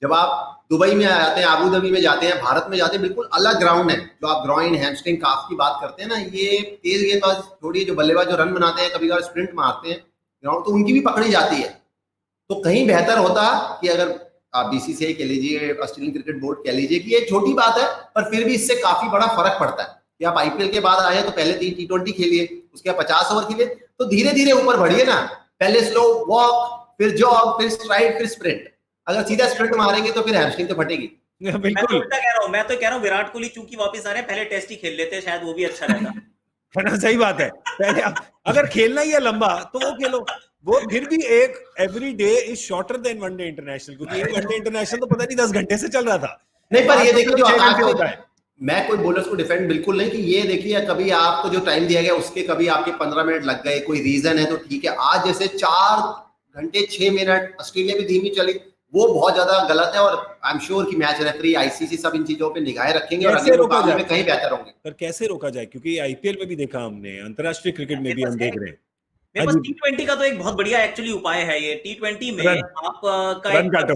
जब आप दुबई में आते हैं, आबू धाबी में जाते हैं, भारत में जाते हैं, बिल्कुल अलग ग्राउंड है। जो आप ग्रॉइन, हैमस्ट्रिंग, काफ की बात करते हैं ना, ये तेज गेंदबाज छोड़िए, जो बल्लेबाज जो रन बनाते हैं, कभी कभार स्प्रिंट मारते हैं ग्राउंड, तो उनकी भी पकड़ी जाती है। तो कहीं बेहतर होता कि अगर आप बीसीसीआई कह लीजिए, ऑस्ट्रेलियन क्रिकेट बोर्ड कह लीजिए, कि ये छोटी बात है पर फिर भी इससे काफी बड़ा फर्क पड़ता है कि आप आईपीएल के बाद आए तो पहले 3 T20 खेलिए, उसके बाद 50 ओवर खेलिए, तो धीरे धीरे ऊपर बढ़िए ना। पहले स्लो वॉक, फिर जॉग, फिर स्ट्राइड, फिर स्प्रिंट। अगर सीधा स्प्रिंट मारेंगे तो फिर हैमस्ट्रिंग तो फटेगी। मैं तो बिल्कुल उल्टा कह रहा हूँ, मैं तो कह रहा हूँ विराट कोहली चूंकि वापस आ रहे हैं, पहले टेस्ट ही खेल लेते, शायद वो भी अच्छा रहता। है ना, सही बात है। पहले अगर खेलना ही है लंबा तो वो खेलो। वो फिर भी एक every day is shorter than one day international, क्योंकि ये वनडे इंटरनेशनल तो पता नहीं 10 घंटे से चल रहा था। नहीं, पर ये आज तो देखिए सिर्फ जो 6 आकाश घंटे ने, होता है। मैं कोई बॉलर्स को डिफेंड बिल्कुल नहीं कि ये देखिए कभी आपको जो टाइम दिया गया उसके कभी आपके 15 मिनट लग गए, कोई रीजन है तो ठीक है। आज जैसे 4 घंटे 6 मिनट ऑस्ट्रेलिया भी धीमी चली, वो बहुत ज्यादा गलत है। और आई एम श्योर कि मैच रेफरी, आईसीसी सब इन चीजों पे निगाहें रखेंगे और कैसे अगले रोका मुकाबले जाए? में कहीं बेहतर होंगे। पर कैसे रोका जाए, क्योंकि आईपीएल में भी देखा हमने, अंतरराष्ट्रीय क्रिकेट में मेरे भी पास हम है, देख रहे हैं। मेरे हाँ पास जी, T20 का तो एक बहुत बढ़िया एक्चुअली उपाय है। ये T20 में रन आप का रन एक काटो।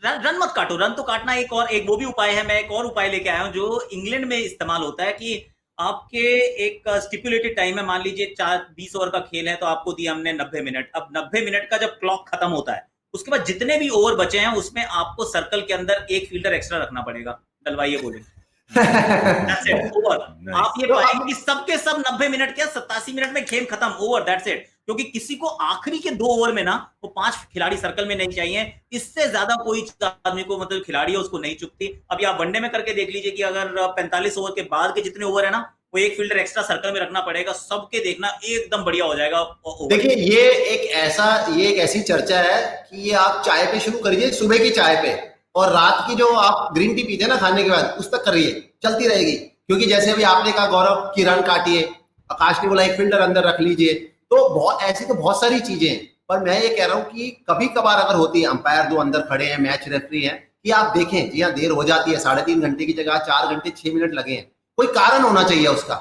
रन मत काटो, रन तो काटना एक, और एक वो भी उपाय है। मैं एक और उपाय लेके आया हूँ जो इंग्लैंड में इस्तेमाल होता है कि आपके एक स्टिपुलेटेड टाइम है, मान लीजिए 20 ओवर का खेल है तो आपको दिया हमने 90 मिनट। अब 90 मिनट का जब क्लॉक खत्म होता है, उसके बाद जितने भी ओवर बचे हैं उसमें आपको सर्कल के अंदर एक फील्डर एक्स्ट्रा रखना पड़ेगा, डलवाइए बोले। That's it, over। आप नाइस। ये तो पाएंगे कि सबके सब 90 मिनट क्या 87 मिनट में खेल खत्म, ओवर, दैट्स इट। क्योंकि किसी को आखिरी के 2 ओवर में ना वो 5 खिलाड़ी सर्कल में नहीं चाहिए, इससे ज्यादा कोई आदमी को मतलब खिलाड़ी है उसको नहीं चुकती। अभी आप वनडे में करके देख लीजिए कि अगर 45 ओवर के बाद के जितने ओवर है ना, वो एक फील्डर एक्स्ट्रा सर्कल में रखना पड़ेगा, सबके देखना एकदम बढ़िया हो जाएगा ओवर। देखिए ये एक ऐसी चर्चा है कि ये आप चाय पे शुरू करिए, सुबह की चाय पे, और रात की जो आप ग्रीन टी पीते हैं ना खाने के बाद, उस तक करिए, चलती रहेगी। क्योंकि जैसे अभी आपने कहा गौरव की रन काटिए, आकाश ने बोला एक फील्डर अंदर रख लीजिए, तो बहुत ऐसी तो बहुत सारी चीजें हैं। पर मैं ये कह रहा हूँ कि कभी कभार अगर होती है, अंपायर 2 अंदर खड़े हैं, मैच रेफरी है, कि आप देखें जी हाँ देर हो जाती है, 3.5 घंटे की जगह 4 घंटे 6 मिनट लगे हैं, कोई कारण होना चाहिए उसका,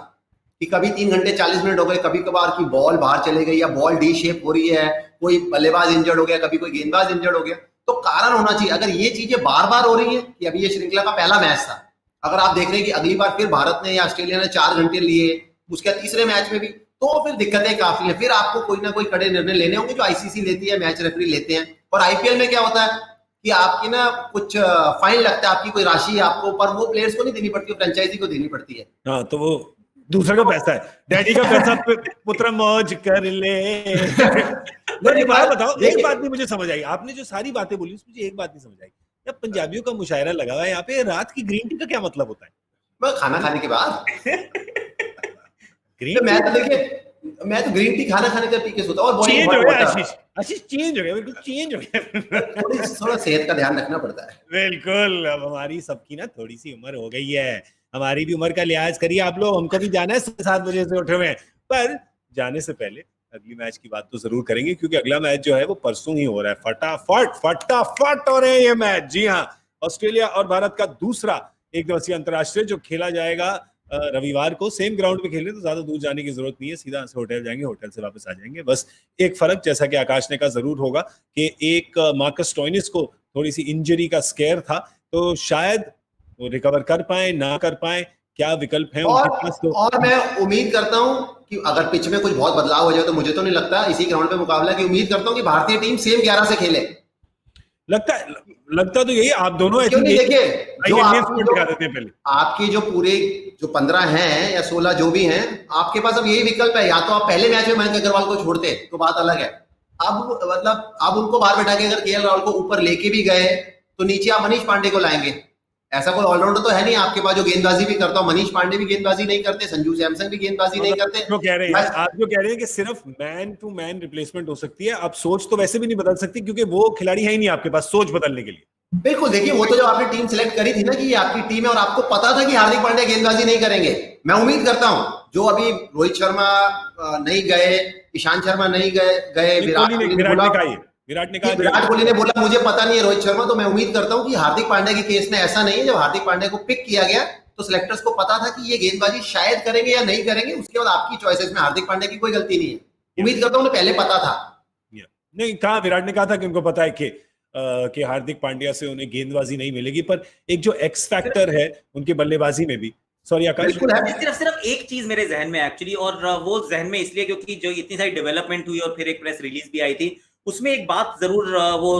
कि कभी 3 घंटे 40 मिनट हो गए, कभी कभार की बॉल बाहर चले गई या बॉल डी शेप हो रही है, कोई बल्लेबाज इंजर्ड हो गया, कभी कोई गेंदबाज इंजर्ड हो गया, तो कारण होना चाहिए। अगर ये चीजें बार बार हो रही है, कि अभी ये श्रृंखला का पहला मैच था, अगर आप देख रहे हैं कि अगली बार फिर भारत ने या ऑस्ट्रेलिया ने 4 घंटे लिए, उसके तीसरे मैच में भी, तो फिर दिक्कतें काफी है। फिर आपको कोई ना कोई कड़े निर्णय लेने होंगे जो आईसीसी लेती है, मैच रेफरी लेते हैं। और आईपीएल में क्या होता है कि आपकी ना कुछ फाइन लगता है, आपकी कोई राशि आपको, पर वो प्लेयर्स को नहीं देनी पड़ती, फ्रेंचाइजी को देनी पड़ती है। हाँ, तो वो दूसरे का पैसा है, डैडी का पैसा पुत्र मौज कर ले। नहीं, बात बताओ, एक बात नहीं मुझे समझ आई, आपने जो सारी बातें बोली उसमें मुझे एक बात नहीं समझ आई। जब पंजाबियों का मुशायरा लगा हुआ है यहाँ पे, रात की ग्रीन टी का क्या मतलब होता है? मैं खाना खाने के बाद ग्रीन तो मैं तो देखिए, मैं तो ग्रीन टी खाना खाने का पी के सोता हूँ, और बॉडी चेंज हो हॉट गया वाटर। आशीष, आशीष चेंज हो गया, बिल्कुल चेंज हो गया। थोड़ा सेहत का ध्यान रखना पड़ता है। बिल्कुल, अब हमारी सबकी ना थोड़ी सी उम्र हो गई है, हमारी भी उम्र का लिहाज करिए आप लोग। हमको भी जाना है 7 बजे से उठे हुए हैं, पर जाने से पहले अगली मैच की बात तो जरूर करेंगे, क्योंकि अगला मैच जो है वो परसों ही हो रहा है। फटाफट फटाफट हो रहे हैं ये मैच। जी हाँ, ऑस्ट्रेलिया और भारत का दूसरा एक दिवसीय अंतरराष्ट्रीय जो खेला जाएगा रविवार को। सेम ग्राउंड पे खेलने, तो ज्यादा दूर जाने की जरूरत नहीं है, सीधा से होटल जाएंगे, होटल से वापस आ जाएंगे। बस एक फर्क, जैसा कि आकाश ने कहा, जरूर होगा कि एक मार्कस स्टोइनिस को थोड़ी सी इंजरी का स्केयर था, तो शायद वो रिकवर कर पाए ना कर पाए, क्या विकल्प है उनके पास। तो और मैं उम्मीद करता हूं कि अगर पिच में कुछ बहुत बदलाव हो जाए, तो मुझे तो नहीं लगता इसी ग्राउंड पे मुकाबला की, उम्मीद करता हूं कि भारतीय टीम सेम 11 से खेले। लगता तो यही, आप दोनों क्यों नहीं, देखिए जो दिखा देते हैं पहले। आपकी जो पूरे जो 15 हैं या 16 जो भी हैं, आपके पास अब यही विकल्प है, या तो आप पहले मैच में मयंक अग्रवाल को छोड़ते तो बात अलग है। अब मतलब अब उनको बाहर बैठा के अगर केएल राहुल को ऊपर लेके भी गए, तो नीचे आप मनीष पांडे को लाएंगे। ऐसा कोई ऑलराउंडर तो है नहीं आपके पास जो गेंदबाजी भी करता हो। मनीष पांडे भी गेंदबाजी नहीं करते, संजू सैमसन भी गेंदबाजी नहीं करते। जो कह रहे हैं, आप जो कह रहे हैं कि सिर्फ मैन टू मैन रिप्लेसमेंट हो सकती है, आप सोच तो वैसे भी नहीं बदल सकती, क्योंकि वो खिलाड़ी है ही नहीं आपके पास सोच बदलने के लिए। बिल्कुल, देखिए वो तो जब आपने टीम सिलेक्ट करी थी ना कि ये आपकी टीम है, और आपको पता था कि हार्दिक पांड्या गेंदबाजी नहीं करेंगे। मैं उम्मीद करता हूं जो अभी रोहित शर्मा नहीं गए, ईशांत शर्मा नहीं गए, विराट कोहली ने बोला मुझे पता नहीं है रोहित शर्मा, तो मैं उम्मीद करता हूं कि हार्दिक पांड्या के केस में ऐसा नहीं है। जब हार्दिक पांड्या को पिक किया गया तो सिलेक्टर्स को पता था कि ये गेंदबाजी शायद करेंगे या नहीं करेंगे, उसके बाद आपकी चॉइसेस में हार्दिक पांड्या की कोई गलती नहीं है। उम्मीद करता हूं उन्हें पहले पता था। नहीं कहा, विराट ने कहा था कि उनको पता है कि हार्दिक पांड्या से उन्हें गेंदबाजी नहीं मिलेगी, पर एक जो एक्स फैक्टर है उनकी बल्लेबाजी में भी, सॉरी आकाश, सिर्फ एक चीज मेरे जहन में एक्चुअली, और वो जहन में इसलिए क्योंकि जो इतनी सारी डेवलपमेंट हुई और फिर एक प्रेस रिलीज भी आई थी, उसमें एक बात जरूर वो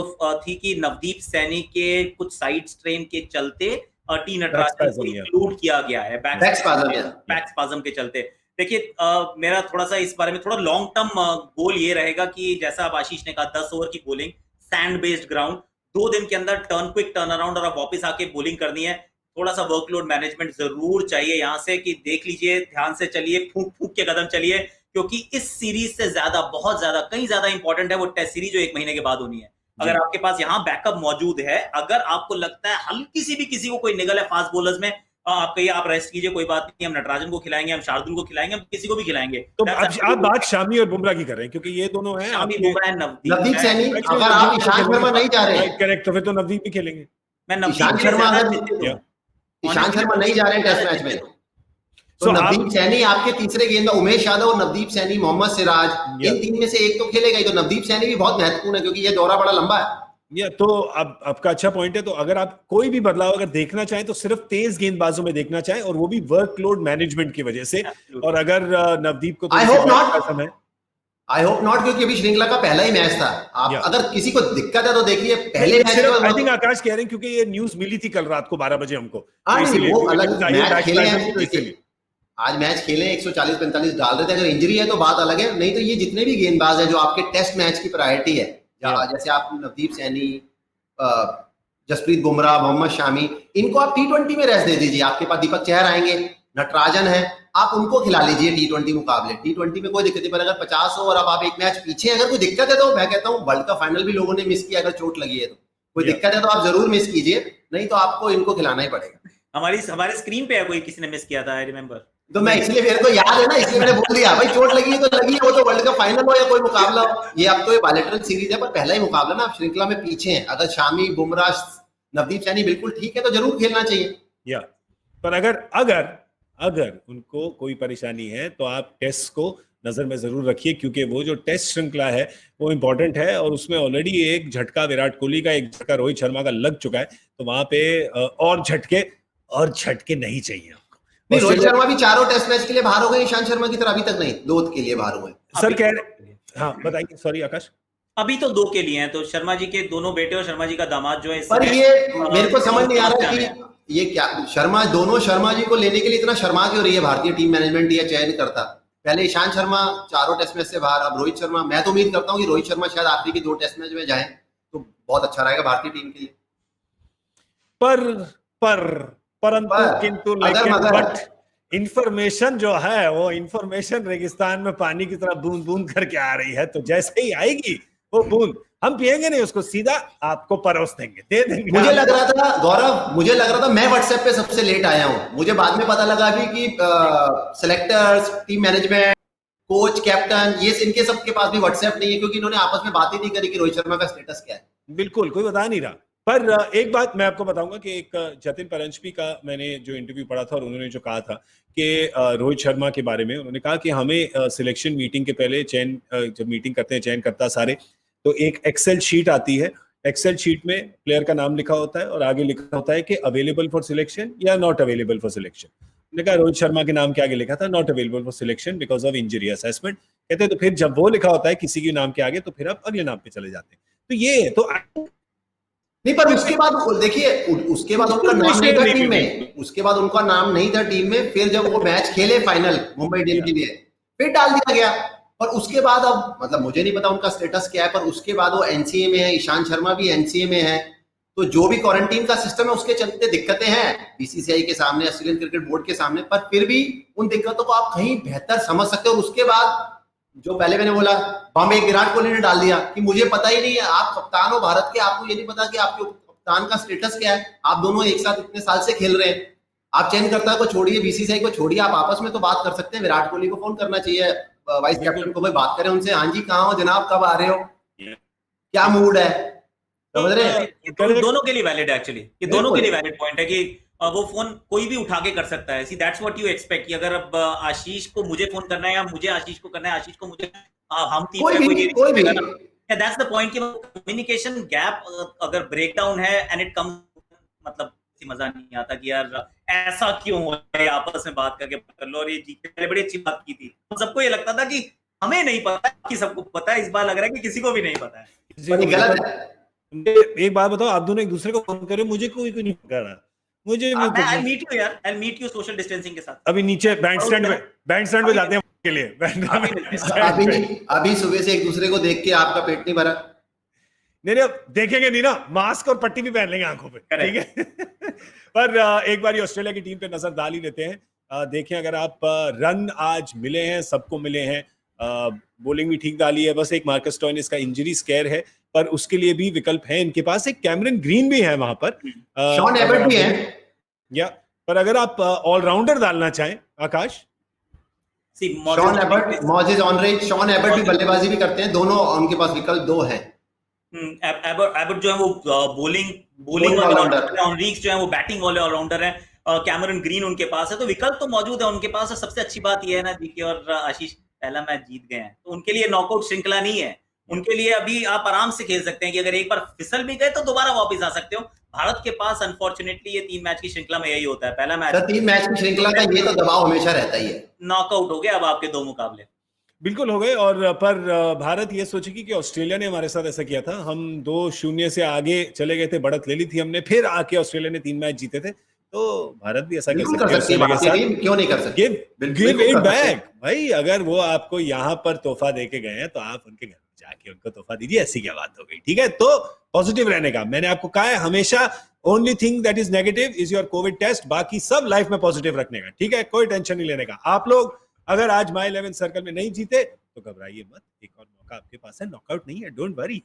थी कि नवदीप सैनी के कुछ साइड स्ट्रेन के चलते टी नटराजन को इंक्लूड किया गया है बैक स्पाज्म के चलते। देखिए मेरा थोड़ा सा इस बारे में थोड़ा लॉन्ग टर्म गोल ये रहेगा कि जैसा अब आशीष ने कहा 10 ओवर की बॉलिंग, सैंड बेस्ड ग्राउंड, 2 दिन के अंदर क्विक टर्न अराउंड और अब वापस आके बॉलिंग करनी है। थोड़ा सा वर्कलोड मैनेजमेंट जरूर चाहिए यहाँ से, कि देख लीजिए, ध्यान से चलिए, फूक फूक के कदम चलिए, क्योंकि इस सीरीज से ज्यादा, बहुत ज्यादा, कहीं ज्यादा इंपॉर्टेंट है वो टेस्ट सीरीज जो 1 महीने के बाद होनी है। अगर आपके पास यहाँ बैकअप मौजूद है, अगर आपको लगता है हल्की सी भी किसी को कोई निगल है फास्ट बॉलर्स में, आप कहिए आप रेस्ट कीजिए, कोई बात नहीं, हम नटराजन को खिलाएंगे, हम शार्दुल को खिलाएंगे, हम किसी को भी खिलाएंगे। तो आप बात शामी और बुमराह की कर रहे हैं, क्योंकि ये दोनों हैं। शामी, बुमराह, नवदीप सैनी। अगर आप ईशांत शर्मा नहीं जा रहे हैं, करेक्ट, तो फिर तो नवदीप भी खेलेंगे। ईशांत शर्मा नहीं जा रहे हैं टेस्ट मैच में, तो नवदीप सैनी आपके तीसरे गेंदबाज, उमेश यादव और नवदीप सैनी, मोहम्मद सिराज, इन 3 में से एक तो खेलेगा ही। तो नवदीप सैनी भी बहुत महत्वपूर्ण है, क्योंकि ये दौरा बड़ा लंबा है। तो अब आपका अच्छा पॉइंट है। तो अगर आप कोई भी बदलाव अगर देखना चाहें तो सिर्फ तेज गेंदबाजों में देखना चाहें, और वो भी वर्कलोड मैनेजमेंट की वजह से। और अगर नवदीप को आई होप नॉट, क्योंकि अभी श्रृंखला का पहला ही मैच था। आप अगर किसी को दिक्कत है तो देखिए पहले मैच में। आई थिंक आकाश कह रहे हैं, क्योंकि ये न्यूज मिली थी कल रात को 12 बजे हमको, वो अलग मैच खेले हैं। आज मैच खेले 140-45 डाल रहे थे। अगर इंजरी है तो बात अलग है, नहीं तो ये जितने भी गेंदबाज हैं जो आपके टेस्ट मैच की प्रायोरिटी है, जैसे आप नवदीप सैनी, जसप्रीत बुमराह, मोहम्मद शामी, इनको आप T20 में रेस्ट दे दीजिए। आपके पास दीपक चहर आएंगे, नटराजन है, आप उनको खिला लीजिए T20 मुकाबले। T20 में कोई दिक्कत नहीं, पर अगर 50 ओवर अब आप एक मैच पीछे, अगर कोई दिक्कत है तो मैं कहता हूँ वर्ल्ड कप फाइनल भी लोगों ने मिस किया। अगर चोट लगी है तो कोई दिक्कत है तो आप जरूर मिस कीजिए, नहीं तो आपको इनको खिलाना ही पड़ेगा। हमारे स्क्रीन पे है, कोई किसी ने मिस किया था, आई रिमेंबर। तो मैं इसलिए, मेरे को याद है ना, इसलिए मैंने बोल दिया भाई, चोट लगी है तो लगी है, वो तो वर्ल्ड कप फाइनल हो या कोई मुकाबला हो। ये अब तो ये बायलैटरल सीरीज है, पर पहला ही मुकाबला ना, आप श्रृंखला में पीछे हैं। अगर शामी, बुमराह, नवदीप सैनी बिल्कुल ठीक है तो जरूर खेलना चाहिए। पर अगर उनको कोई परेशानी है तो आप टेस्ट को नजर में जरूर रखिए, क्योंकि वो जो टेस्ट श्रृंखला है वो इंपॉर्टेंट है, और उसमें ऑलरेडी एक झटका विराट कोहली का, एक झटका रोहित शर्मा का लग चुका है। तो वहां पे और झटके नहीं चाहिए आपको। रोहित शर्मा भी 4 टेस्ट मैच के लिए बाहर हो गए, ईशांत शर्मा की तरह अभी तक नहीं, 2 के लिए बाहर हुए। सर कह रहे, हाँ बताइए, सॉरी आकाश। अभी तो 2 के लिए हैं, तो शर्मा जी के दोनों बेटे और शर्मा जी का दामाद जो है, पर ये मेरे को समझ नहीं आ रहा कि ये क्या, दोनों शर्मा जी को लेने के लिए इतना शर्मा क्यों रही है भारतीय टीम मैनेजमेंट या चयन करता। पहले ईशांत शर्मा 4 टेस्ट मैच से बाहर, अब रोहित शर्मा। मैं तो उम्मीद करता हूँ कि रोहित शर्मा शायद आखिरी के 2 टेस्ट मैच में जाए तो बहुत अच्छा रहेगा भारतीय टीम के लिए। परंतु किंतु लेकिन इंफॉर्मेशन जो है, वो इंफॉर्मेशन रेगिस्तान में पानी की तरह बूंद बूंद करके आ रही है। तो जैसे ही आएगी वो बूंद, हम पिएंगे नहीं उसको, सीधा आपको परोस देंगे, दे देंगे। मुझे लग रहा था गौरव, मैं व्हाट्सएप पे सबसे लेट आया हूँ। मुझे बाद में पता लगा अभी कि selectors, team management, coach, captain, ये इनके सबके पास भी व्हाट्सएप नहीं है, क्योंकि इन्होंने आपस में बात ही नहीं करी कि रोहित शर्मा का स्टेटस क्या है। बिल्कुल कोई बता नहीं रहा। पर एक बात मैं आपको बताऊंगा कि एक जतिन परंजपी का मैंने जो इंटरव्यू पढ़ा था, और उन्होंने जो कहा था कि रोहित शर्मा के बारे में, उन्होंने कहा कि हमें सिलेक्शन मीटिंग के पहले जब मीटिंग करते हैं चयनकर्ता सारे, तो एक एक्सेल शीट आती है। एक्सेल शीट में प्लेयर का नाम लिखा होता है और आगे लिखा होता है कि अवेलेबल फॉर सिलेक्शन या नॉट अवेलेबल फॉर सिलेक्शन। उन्होंने कहा रोहित शर्मा के नाम के आगे लिखा था not available for selection because of injury assessment. कहते तो फिर जब वो लिखा होता है किसी के नाम के आगे, तो फिर आप अगले नाम पे चले जाते हैं। तो ये तो नहीं, पर उसके बाद देखिए, उसके बाद उनका नाम नहीं था टीम में, उसके बाद उनका नाम नहीं था टीम में। फिर जब वो मैच खेले फाइनल मुंबई इंडियंस के लिए, फिर डाल दिया गया। पर उसके बाद अब मतलब मुझे नहीं पता उनका स्टेटस क्या है, पर उसके बाद वो एनसीए में है, ईशांत शर्मा भी एनसीए में है। तो जो भी क्वारंटीन का सिस्टम है उसके चलते दिक्कतें हैं बीसीसीआई के सामने, ऑस्ट्रेलियन क्रिकेट बोर्ड के सामने। पर फिर भी उन दिक्कतों को आप कहीं बेहतर समझ सकते हो। उसके बाद जो पहले मैंने बोला, बॉम्बे विराट कोहली ने डाल दिया कि मुझे पता ही नहीं है, आप कप्तान हो भारत के, आपको ये नहीं पता कि आपके कप्तान का स्टेटस क्या है। आप दोनों एक साथ इतने साल से खेल रहे हैं, आप चयनकर्ता को छोड़िए, बीसीसीआई को छोड़िए, आप आपस में तो बात कर सकते हैं। विराट कोहली को फोन करना चाहिए, वाइस कैप्टन को, भाई बात करें उनसे, हाँ जी कहाँ हो जनाब, कब आ रहे हो, क्या मूड है, समझ रहे हैं। दोनों के लिए वैलिड है एक्चुअली, ये दोनों के लिए वैलिड पॉइंट है कि वो फोन कोई भी उठा के कर सकता है। See that's what you expect कि अगर अब आशीष को मुझे फोन करना है या मुझे आशीष को करना है, आशीष को मुझे, हम तीन कोई भी दैट्स द पॉइंट कि कम्युनिकेशन गैप अगर ब्रेकडाउन है एंड इट कम्स, मतलब मजा नहीं आता कि यार ऐसा क्यों हो रहा है, आपस में बात करके कर लो। और ये जी पहले बड़ी अच्छी बात की थी, सबको ये लगता था कि हमें नहीं पता कि सबको पता है, इस बार लग रहा है कि किसी को भी नहीं पता है। गलत है। एक बात बताओ, आप दोनों एक दूसरे को फोन करो, मुझे कोई नहीं कर रहा, मुझे I'll meet you यार, I'll meet you social distancing के साथ। अभी नीचे बैंडस्टैंड पे जाते हैं के लिए। अभी सुबह से एक दूसरे को देख के आपका पेट नहीं भरा। नहीं देखेंगे नहीं ना, मास्क और पट्टी भी पहन लेंगे आंखों पे, ठीक है। पर एक बार ऑस्ट्रेलिया की टीम पे नजर डाल ही लेते हैं। देखें, अगर आप रन आज मिले हैं, सबको मिले हैं, बॉलिंग भी ठीक डाली है, बस एक मार्कस स्टोइनिस का इंजरी स्केयर है, पर उसके लिए भी विकल्प है इनके पास। एक कैमरन ग्रीन भी है वहां पर, शॉन एबर्ट भी है, या पर अगर आप ऑलराउंडर डालना चाहें आकाश, Shawn Ebert, mosses ऑनरेज, Shawn Ebert भी बल्लेबाजी भी करते हैं, दोनों उनके पास विकल्प दो हैं। एबर्ट जो है वो बॉलिंग ऑलराउंडर, ऑनरीज जो है वो बैटिंग वाले ऑलराउंडर है, कैमरन ग्रीन उनके पास है, तो विकल्प तो मौजूद है उनके पास। सबसे अच्छी बात यह है ना, जीके और आशीष पहला मैच जीत गए हैं, तो उनके लिए नॉकआउट श्रृंखला नहीं है, उनके लिए अभी आप आराम से खेल सकते हैं कि अगर एक बार फिसल भी गए तो दोबारा वापस आ सकते हो। भारत के पास अनफॉर्चुनेटली ये 3 मैच की श्रृंखला में यही होता है, पहला मैच 3 मैच की श्रृंखला का ये तो दबाव हमेशा रहता ही है, नॉकआउट हो गया अब आपके 2 मुकाबले बिल्कुल हो गए। और पर भारत ये सोचेगी कि ऑस्ट्रेलिया ने हमारे साथ ऐसा किया था, हम 2-0 से आगे चले गए थे, बढ़त ले ली थी हमने, फिर आके ऑस्ट्रेलिया ने 3 मैच जीते थे, तो भारत भी ऐसा कर सकती है, क्यों नहीं कर सकती, गिव इट बैक भाई। अगर वो आपको यहाँ पर तोहफा देके गए हैं तो आप उनके घर में जाके उनको तोहफा दीजिए, ऐसी क्या बात हो गई, ठीक है। तो पॉजिटिव रहने का मैंने आपको कहा है हमेशा, only thing that is negative is your COVID test, बाकी सब लाइफ में पॉजिटिव रखने का, ठीक है, कोई टेंशन नहीं लेने का। आप लोग अगर आज माई 11 सर्कल में नहीं जीते तो घबराइए मत, एक और मौका आपके पास है, नॉकआउट नहीं है, डोंट वरी।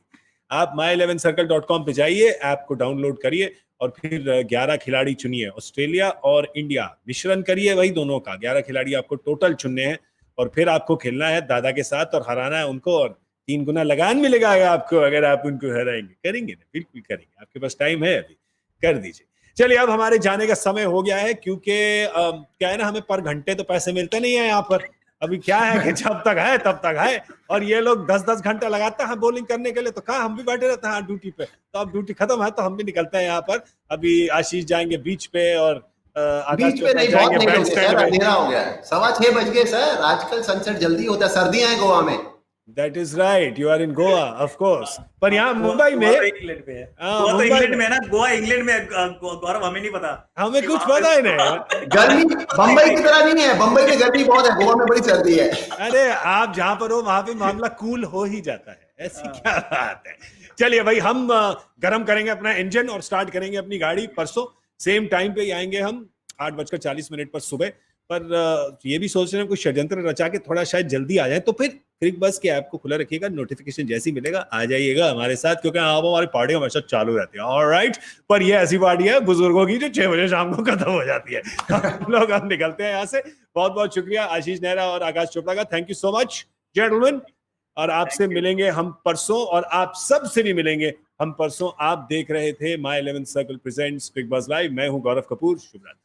आप my11circle.com पे जाइए, ऐप को डाउनलोड करिए और फिर 11 खिलाड़ी चुनिए, ऑस्ट्रेलिया और इंडिया मिश्रण करिए वही दोनों का, 11 खिलाड़ी आपको टोटल चुनने हैं और फिर आपको खेलना है दादा के साथ और हराना है उनको, और 3 गुना लगान मिलेगा आपको अगर आप उनको हराएंगे। करेंगे ना, बिल्कुल करेंगे, आपके पास टाइम है अभी, कर दीजिए। चलिए अब हमारे जाने का समय हो गया है, क्योंकि क्या है ना, हमें पर घंटे तो पैसे मिलते नहीं है यहाँ पर। अभी क्या है कि जब तक है तब तक है, और ये लोग 10-10 घंटे लगाते हैं बॉलिंग करने के लिए, तो कहाँ हम भी बैठे रहते हैं ड्यूटी पे। तो अब ड्यूटी खत्म है तो हम भी निकलते हैं यहाँ पर। अभी आशीष जाएंगे बीच पे और बीच पे नहीं, बहुत लेट हो गया सर, अंधेरा हो गया है, 6:15 बज गए सर, आजकल सनसेट जल्दी होता है, सर्दियां हैं गोवा में। That is right, you are in Goa, of course. पर यहाँ मुंबई में, इंग्लैंड में है, गोवा तो इंग्लैंड में है ना, गोवा इंग्लैंड में, गौरव हमें नहीं पता, हमें कुछ पता ही नहीं। गर्मी बंबई की तरह नहीं है, बंबई में गर्मी बहुत है, गोवा में बड़ी सर्दी है। अरे आप जहाँ पर हो वहां पे मामला कूल हो ही जाता है, ऐसी क्या बात है। चलिए भाई, हम गर्म करेंगे अपना इंजन और स्टार्ट करेंगे अपनी गाड़ी परसों सेम टाइम पे ही आएंगे हम, 8:40 पर सुबह। पर ये भी सोच रहे हैं कुछ षड्यंत्र रचा के थोड़ा शायद जल्दी आ जाए, तो फिर क्रिक बस के ऐप को खुला रखिएगा, नोटिफिकेशन जैसी मिलेगा आ जाइएगा हमारे साथ, क्योंकि आप हमारी पार्टी हमेशा चालू रहती है। ऑलराइट, पर ये ऐसी पार्टी है बुजुर्गों की जो 6 बजे शाम को खत्म हो जाती है। हम लोग अब निकलते हैं यहाँ से। बहुत बहुत शुक्रिया आशीष नेहरा और आकाश चोपड़ा का, thank you so much gentleman. और आपसे मिलेंगे हम परसों, और आप सब से भी मिलेंगे हम परसों। आप देख रहे थे My 11 Circle presents Cricbuzz live, मैं हूं गौरव कपूर, शुभ रात्रि।